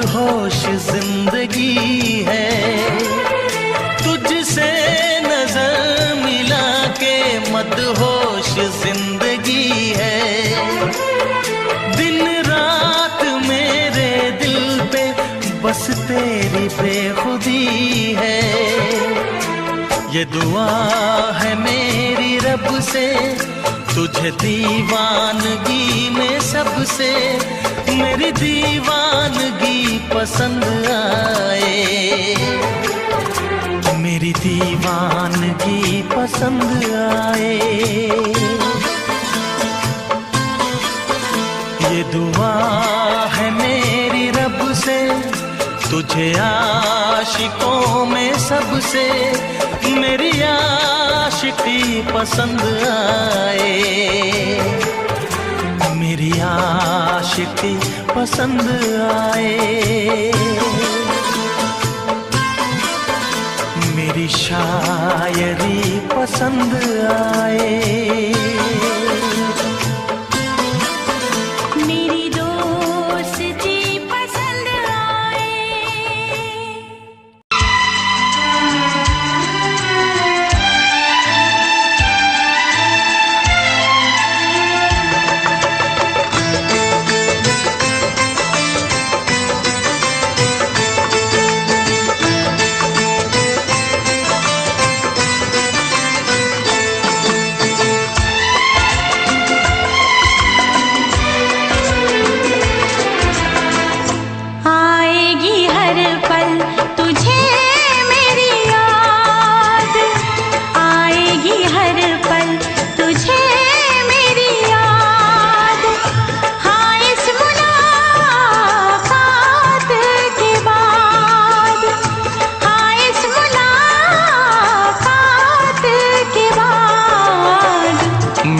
मदहोश जिंदगी है, तुझसे नजर मिला के मदहोश जिंदगी है। दिन रात मेरे दिल पे बस तेरी बेखुदी है। ये दुआ है मेरी रब से, तुझे दीवानगी में सबसे मेरी दीवानगी पसंद आए, मेरी दीवानगी पसंद आए। ये दुआ है मेरी रब से, तुझे आशिकों में सबसे मेरी आशिकी पसंद आए, मेरी आशिकी पसंद आए। मेरी शायरी पसंद आए, मेरी दोस्ती पसंद आए। आएगी हर पल तुझे मेरी याद, आएगी हर पल तुझे मेरी याद। हाँ इस मुलाकात के बाद, हाँ इस मुलाकात के बाद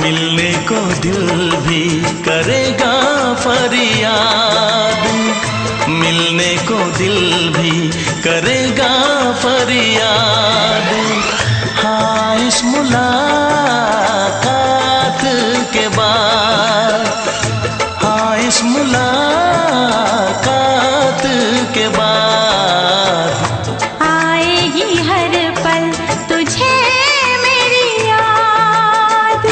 मिलने को दिल भी करेगा फरियाद, मिलने को दिल भी करेगा फरियाद। हाँ इस मुलाकात के बाद, हाँ इस मुलाकात के बाद आएगी हर पल तुझे मेरी याद।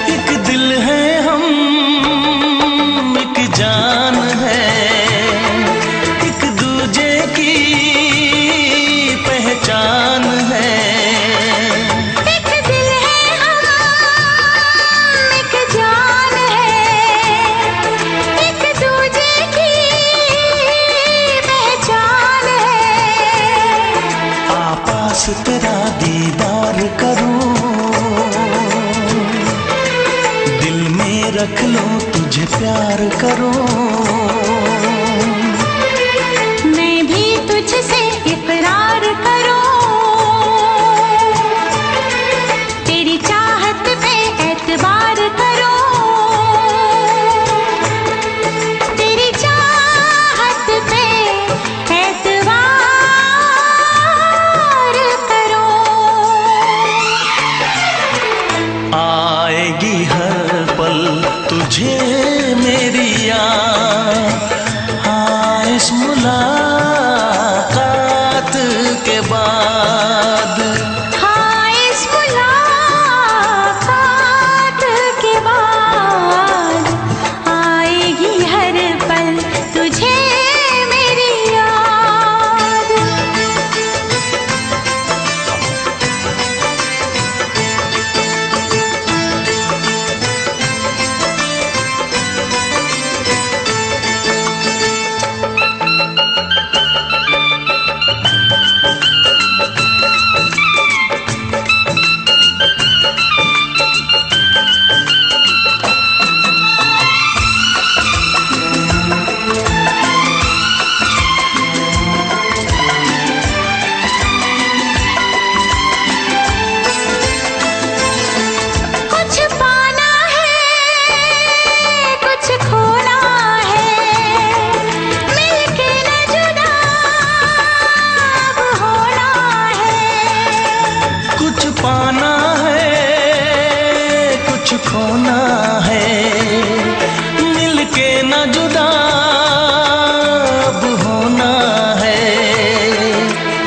एक दिल है हम, एक जान है, एक दूजे की पहचान है। एक दिल है हम, एक जान है, एक दूजे की पहचान है। आपास तेरा दीदार करूं, दिल में रख लो तुझे प्यार करूं। मैं भी तुझसे इकरार करूं, तेरी चाहत पे एतबार करूं, तेरी चाहत पे एतबार करूं। आएगी हर पल तुझे मेरी याद, हाँ इस मुलाकात के बाद, हाँ इस मुलाकात के बाद आएगी हर पल तुझे मेरी याद। खोना है, मिलके न जुदा अब होना है।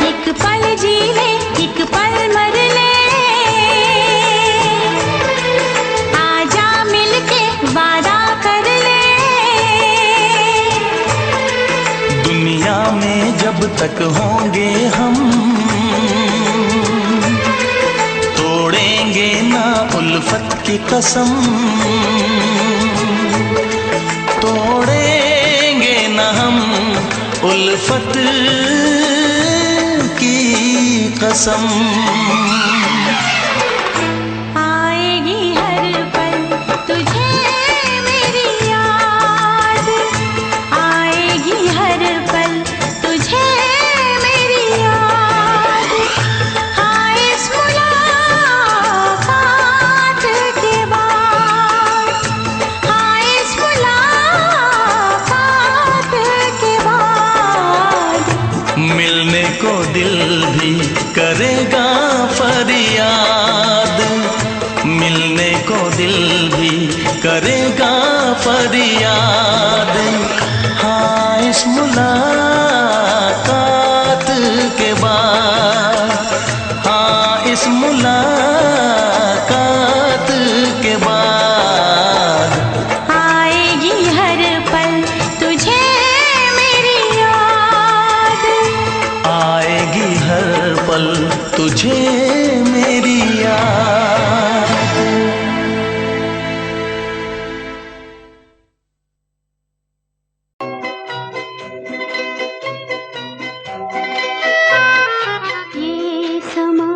एक पल जी ले, एक पल मर ले, आजा मिलके वादा कर ले। दुनिया में जब तक होंगे हम, तोड़ेंगे ना उल्फत की कसम, तोड़ेंगे ना हम उल्फत की कसम। आएगी हर पल तुझे मेरी याद, आएगी हर पल तुझे मेरी याद। हाँ इस मुलाकात के बाद, हाँ इस मुलाकात के बाद, मिलने को दिल भी करेगा फरियाद, मिलने को दिल भी करेगा फरियाद। हाँ इस मुलाकात के बाद, हाँ इस मुलाकात के बाद, आएगी हर पल तुझे मेरी याद। आएगी हर पल तुझे मेरी याद। ये समा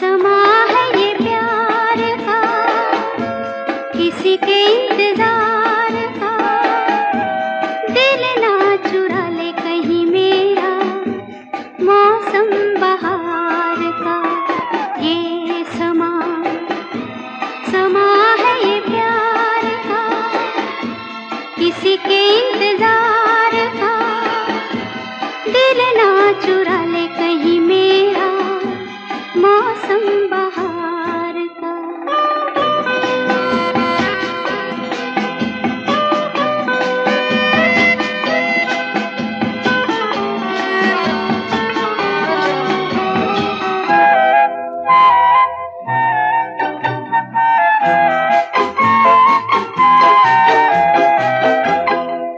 समा है ये प्यार का, किसी के इंतजार का। दिल ना चुरा ले कहीं मेरा, मौसम बहार का। ये समा समा है ये प्यार का, किसी के इंतजार का। दिल ना चुरा ले कहीं मेरा, मौसम बहार का।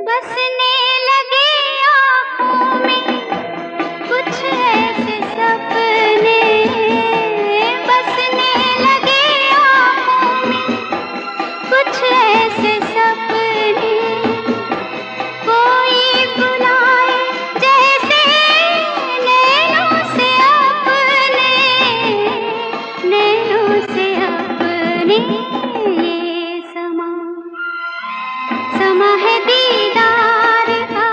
बसने लगे आँखों में कुछ ऐसे सपने, बसने लगे आँखों में कुछ ऐसे सपने। कोई बुलाए जैसे नैनों से अपने, नैनों से अपने। ये समा समा है दीदार का,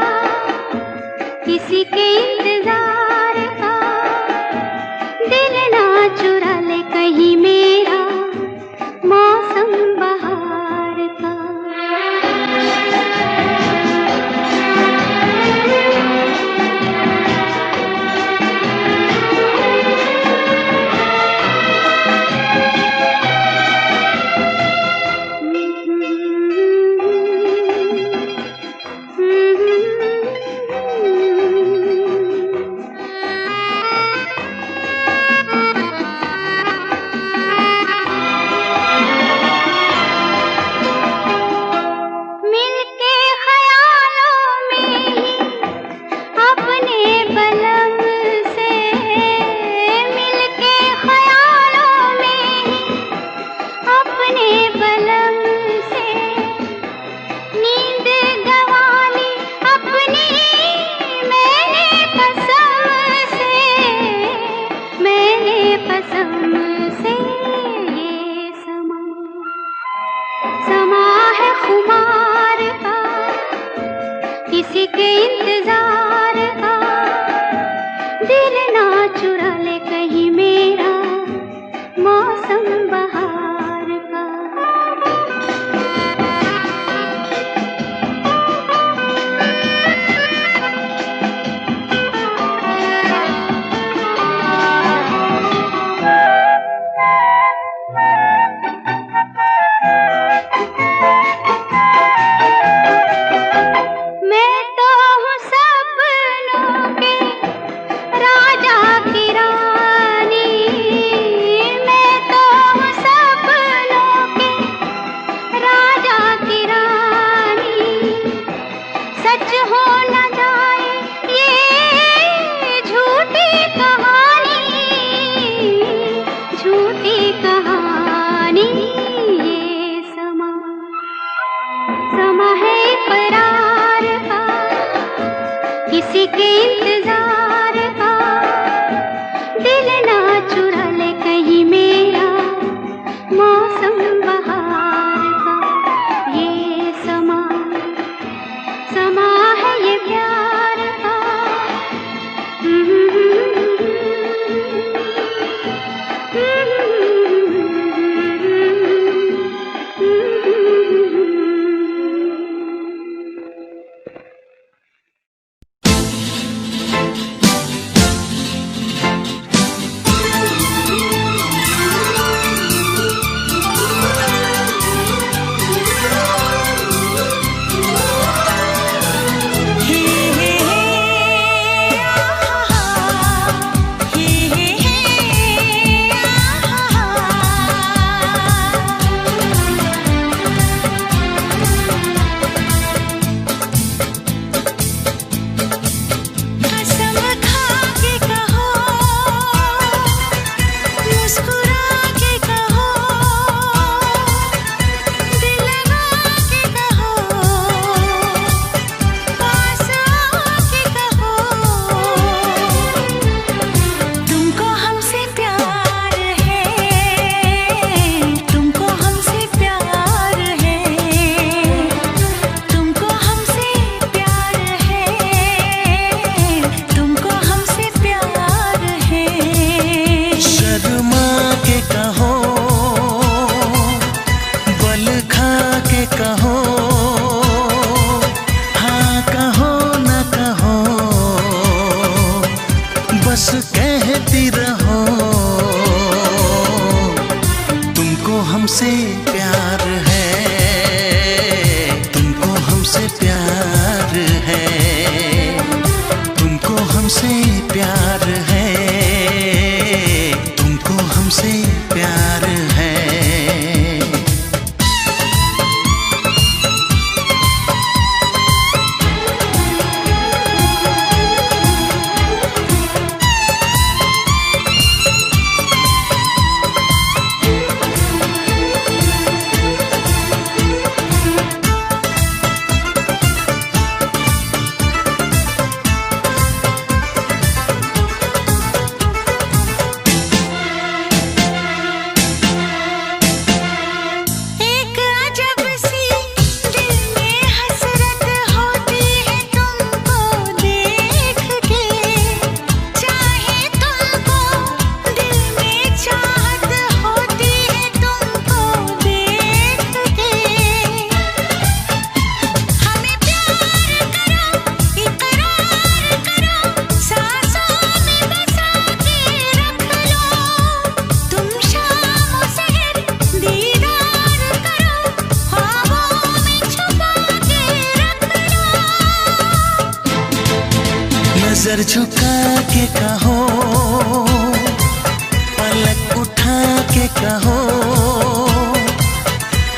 किसी के इंतजार का। दिल ना चुरा ले कहीं मेरा, मौसम बहार का। मिलके ख्यालों में ही अपने बलम से, मिलके ख्यालों में ही अपने बलम से। नींद गंवाली अपनी मैंने कसम से, मैंने कसम से। ये समा समा है खुमार का, किसी के इंतजार का। दिल ना चुरा ले कहीं मेरा, मौसम बहार का। किसी के इंतजार का, दिल ना चुरा ले कहीं मेरा मौसम बहार का। ये समा समा है ये प्यार का। बस कहती रहो तुमको हमसे प्यार है, तुमको हमसे प्यार है, तुमको हमसे प्यार है, तुमको हमसे प्यार है। नजर झुका के कहो, पलक उठा के कहो,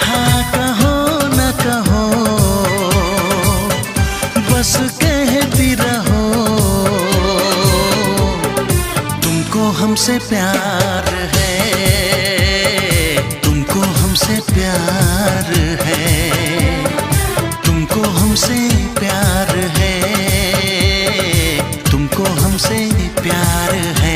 हाँ कहो न कहो, बस कहती रहो तुमको हमसे प्यार है, तुमको हमसे प्यार है, तुमको हमसे प्यार है, तुमको हमसे प्यार है।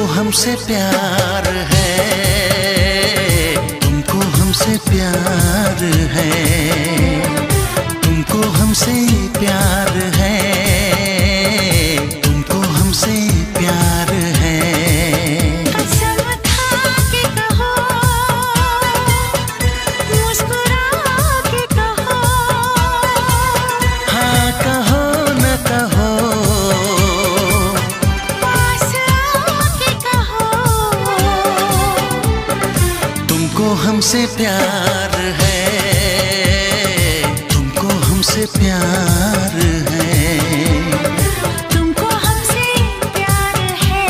हमसे प्यार है, तुमको हमसे प्यार है, तुमको हमसे प्यार है, तुमको हमसे प्यार है। कसम खा के कहो, मुस्कुरा के कहो, हाँ कहो न कहो, पास आके कहो, तुमको हमसे प्यार है, तुमको हमसे प्यार है। तुमको हमसे प्यार है,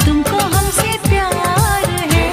तुमको हमसे प्यार है।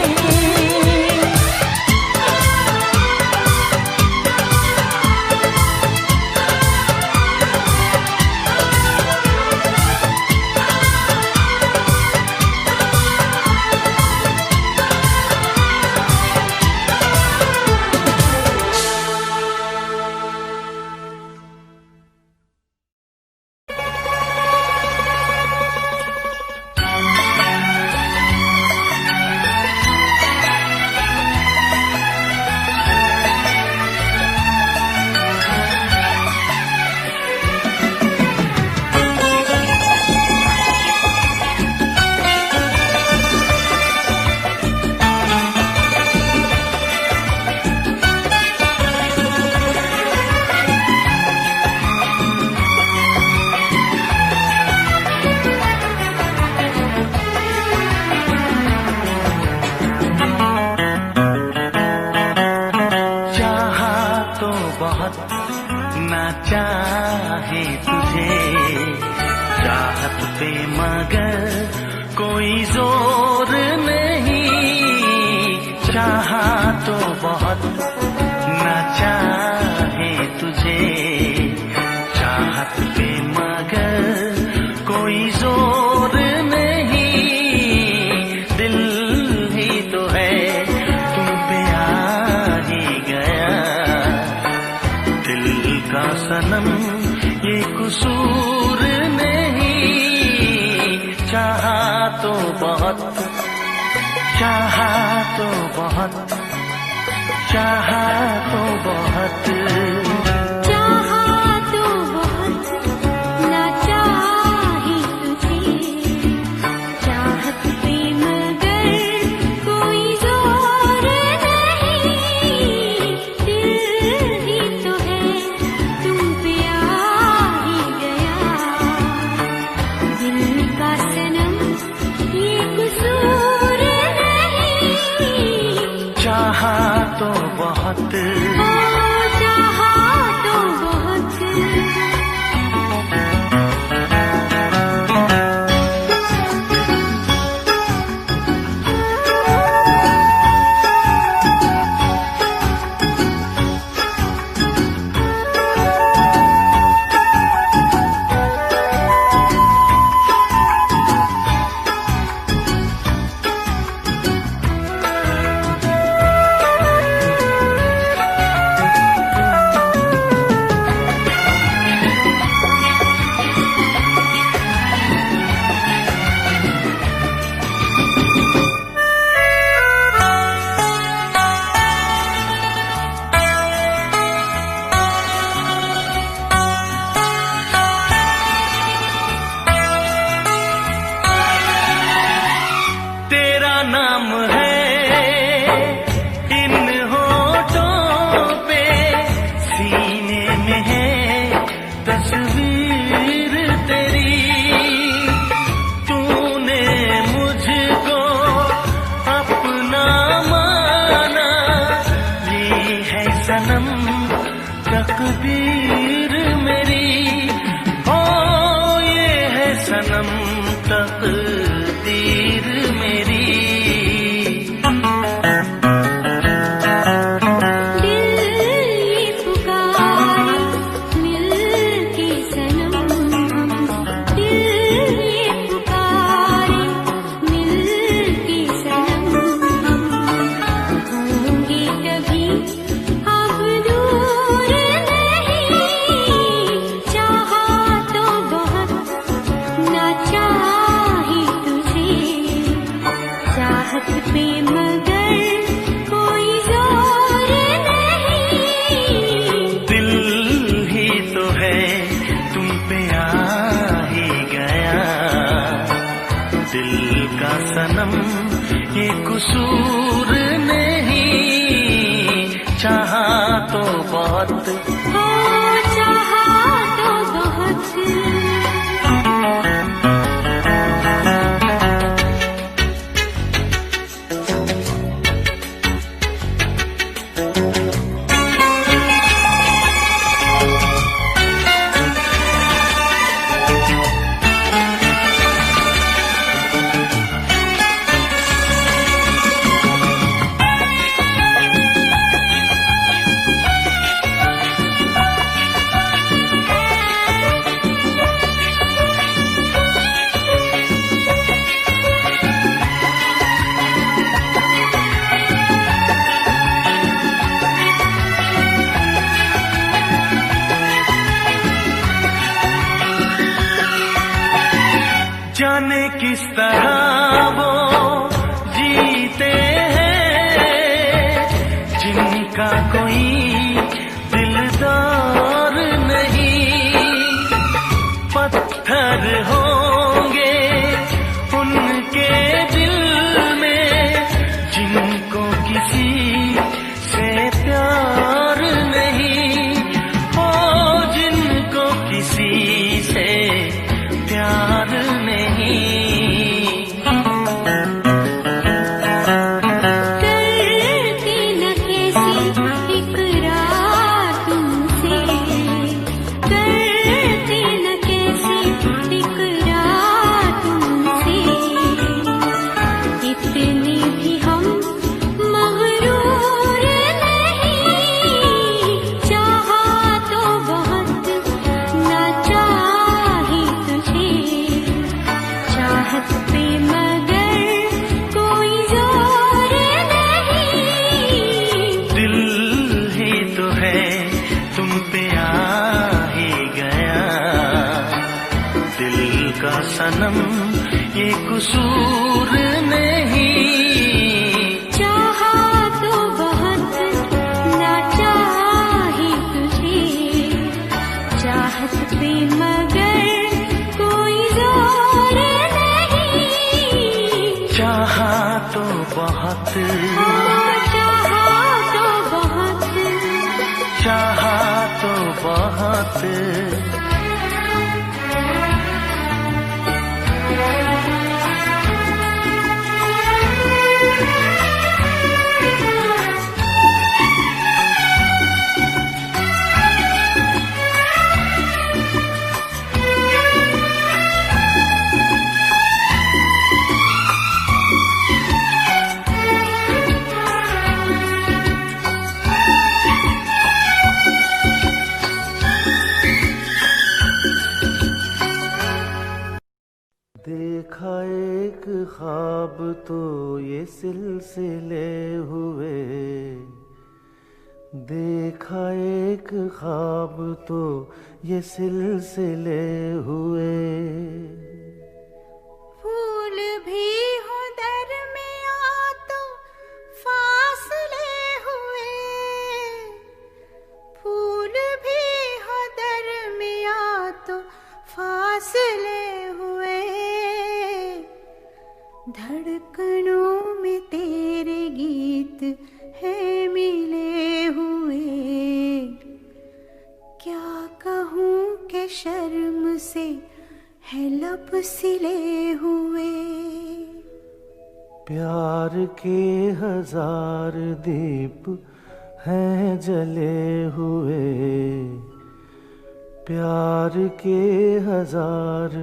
ना चाहे तुझे चाहत पे मगर कोई जोर नहीं, चाहा तो बहुत ना चाहे तुझे चाहत पे मगर कोई जोर नहीं, दिल ही तो है तुम पे आ ही गया, दिल का सनम ये कसूर नहीं, चाहा तो बहुत, चाहा तो बहुत, चाहा तो बहुत, चाहा तो बहुत ना चाहे तुझे चाहत पे मगर कोई जोर नहीं, दिल ही तो है तुम पे आ ही गया, दिल का सनम ये कसूर नहीं, चाहा तो बहुत, चाहा तो बहुत। तेरा नाम है इन होठों पे, सीने में है तस्वीर तेरी, तूने मुझको अपना माना, ये है सनम तकदीर मेरी, ओ ये है सनम तकदीर मेरी। दिल ये पुकारे मिल के सनम, दिल ये पुकारे मिल के सनम, होंगे कभी अब दूर नहीं, सनम ये कसूर नहीं, चाहा तो बहुत हो चाहा तो बहुत। जाने किस तरह वो जीते हैं जिनका कोई दिलदार नहीं, पत्थर होंगे उनके दिल में जिनको किसी से प्यार नहीं, ओ जिनको किसी से प्यार नहीं। करती न कैसी इकरार तुमसे, करती न कैसी इकरार तुमसे, इतने भी हम मगरूर नहीं, चाहा तो बहुत ना चाही तुझे, चाहत पे मगर कोई जोर नहीं। दिल ही तो है तुम पे आ ही गया, दिल का सनम ये कसूर नहीं, चाहा तो बहुत ना चाही तुझे, चाहत पे मगर कोई जोर नहीं। चाहा तो बहुत, चाहा तो बहुत। चाहा तो बहुत। देखा एक ख्वाब तो ये सिलसिले हुए, देखा एक ख्वाब तो ये सिलसिले हुए, फूल भी हो दरमियां तो फासले हुए, फूल भी हो दरमियां तो फासले हुए, धड़कनों में तेरे गीत है मिले हुए, क्या कहूँ कि शर्म से है लब सिले हुए। प्यार के हजार दीप हैं जले हुए, प्यार के हजार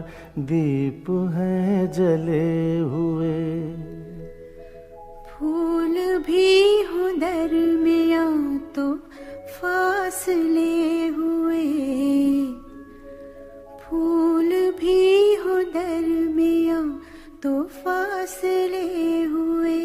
दीप हैं जले हुए, फूल भी हो दरमियां तो फासले हुए, फूल भी हो दरमियां तो फासले हुए।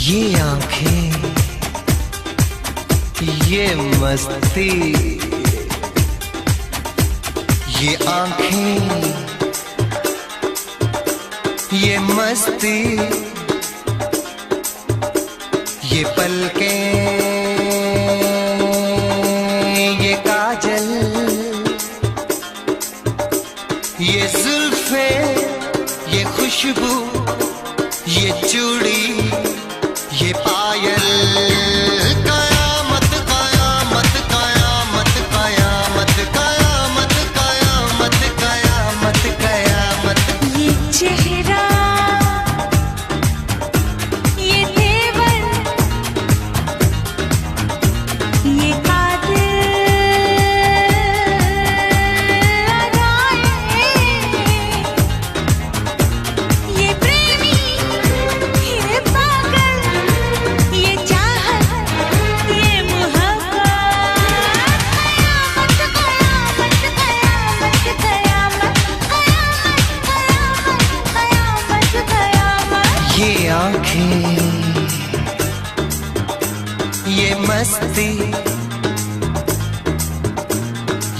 ये आंखें, ये मस्ती, ये आंखें, ये मस्ती, ये पलकें, ये काजल, ये जुल्फे, ये खुशबू, ये चूड़ी, ये पायल, कयामत कयामत कयामत कयामत कयामत कयामत कयामत कयामत। ये चेहरा, ये तेवर, ये कातिल अदाएं, ये प्रेमी, ये पागल, ये चाहत, ये मोहब्बत, कयामत कयामत कयामत कयामत कयामत कयामत। ये आंखें, ये मस्ती,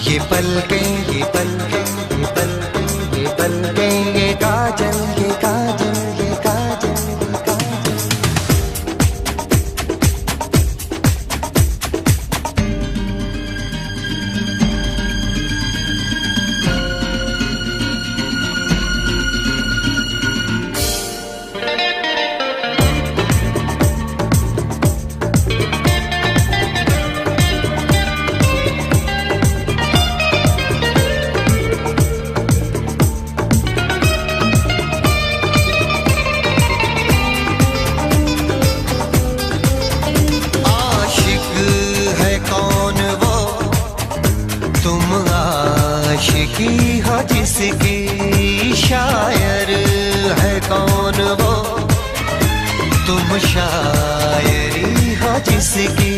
ये पलकें, ये पलकें, ये पलकें, ये पलकें, ये काजल, ये काजल, ये काजल, ये काजल। आशिक है कौन वो, तुम आशिकी हो जिसकी, शायर है कौन वो, तुम शायरी हो जिसकी।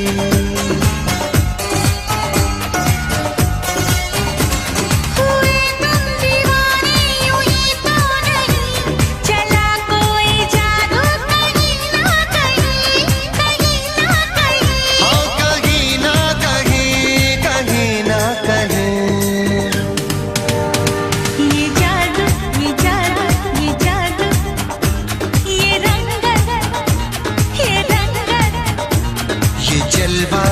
हुए तुम दीवाने यूं ही तो नहीं, चला कोई जादू कहीं ना कहीं, कहीं ना कहीं। हाँ कहीं ना कहीं, कहीं ना कहीं। ये जादू, ये जादू, ये जादू, ये रंगत, ये रंगत, ये जलवा,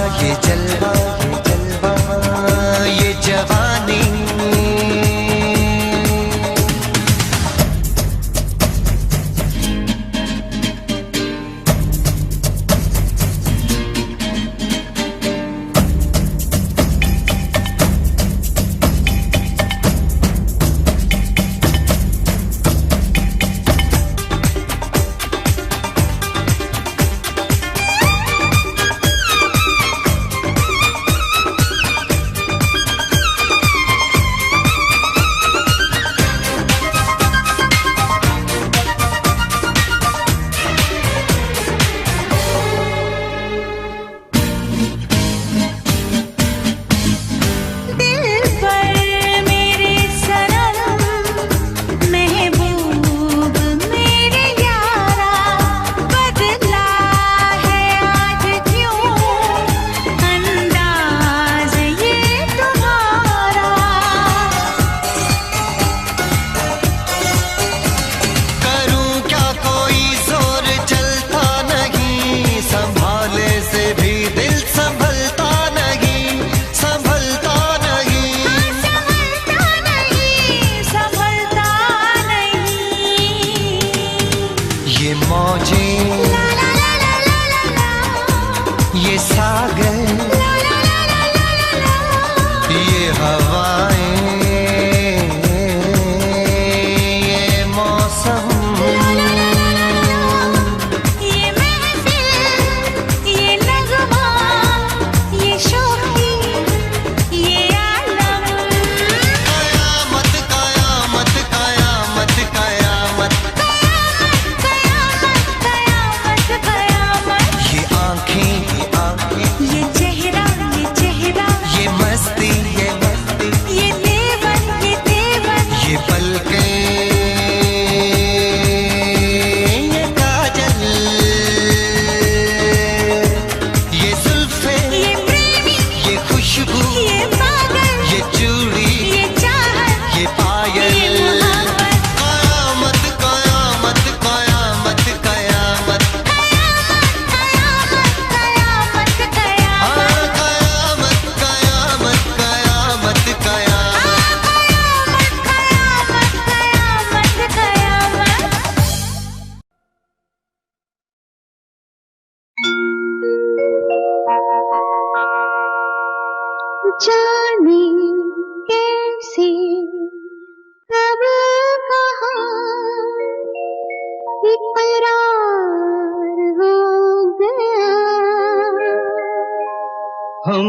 हम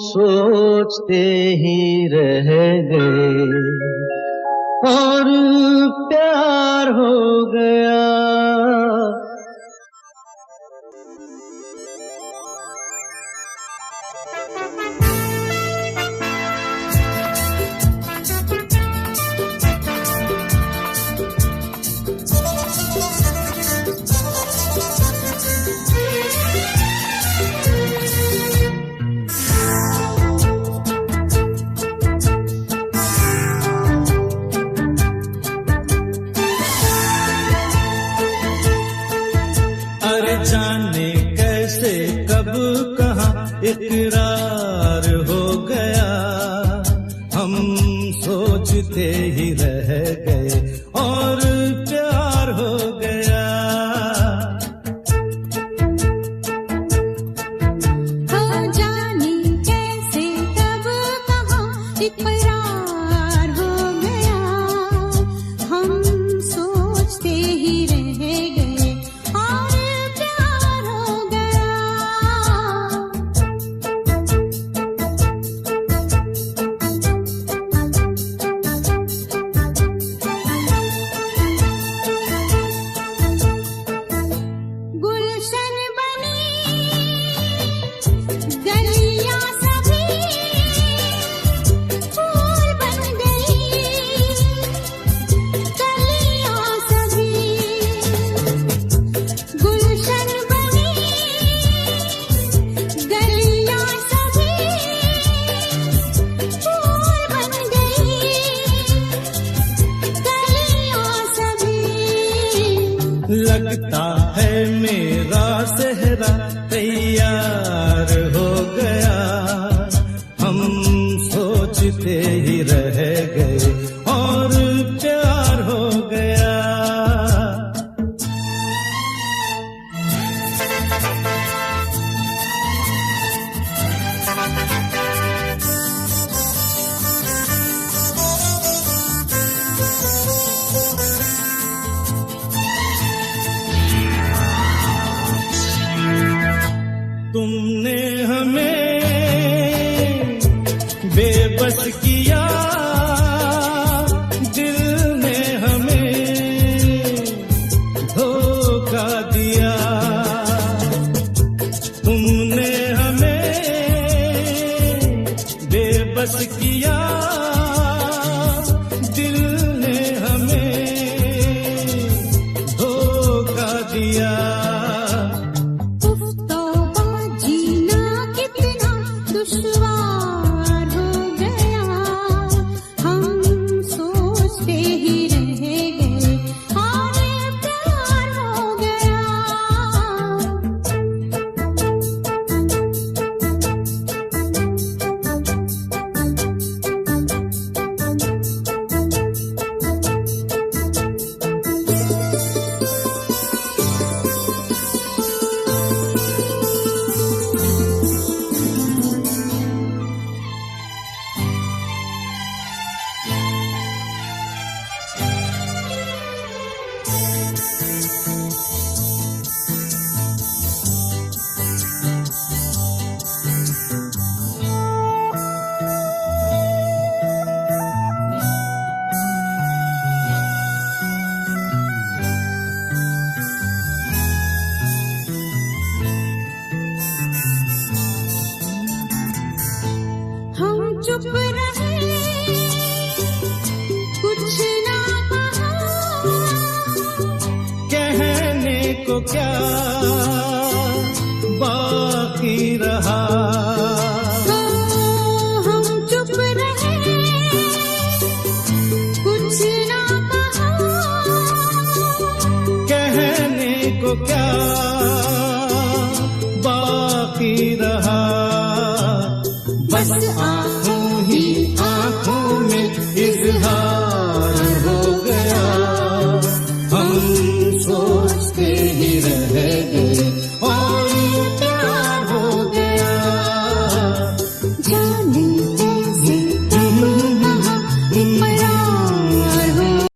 सोचते ही रह गए और प्यार हो गया। जाने कैसे कब कहाँ इकरार हो गया, हम सोचते ही रह गए और प्यार हो गया। हो जाने कैसे कब कहाँ इकरार हो गया, हम सोचते ही रह गए और प्यार हो गया। गुलशन बनी गलियां सभी फूल बन गई, गलियां सभी गुलशन बनी, गलियां सभी फूल बन गई, गलियां सभी। लगता है मेरा सेहरा तैयार हो गया, हम सोचते ही रह गए और प्यार हो गया। तुमने हमें बेबस किया, दिल ने हमें धोखा दिया। तुमने हमें बेबस किया, दिल ने हमें धोखा दिया। जीना कितना दुश्वार हो गया, हम सोचते ही रह गए और प्यार हो गया। हम चुप रहे, कुछ ना कहा, कहने को क्या बाकी रहा।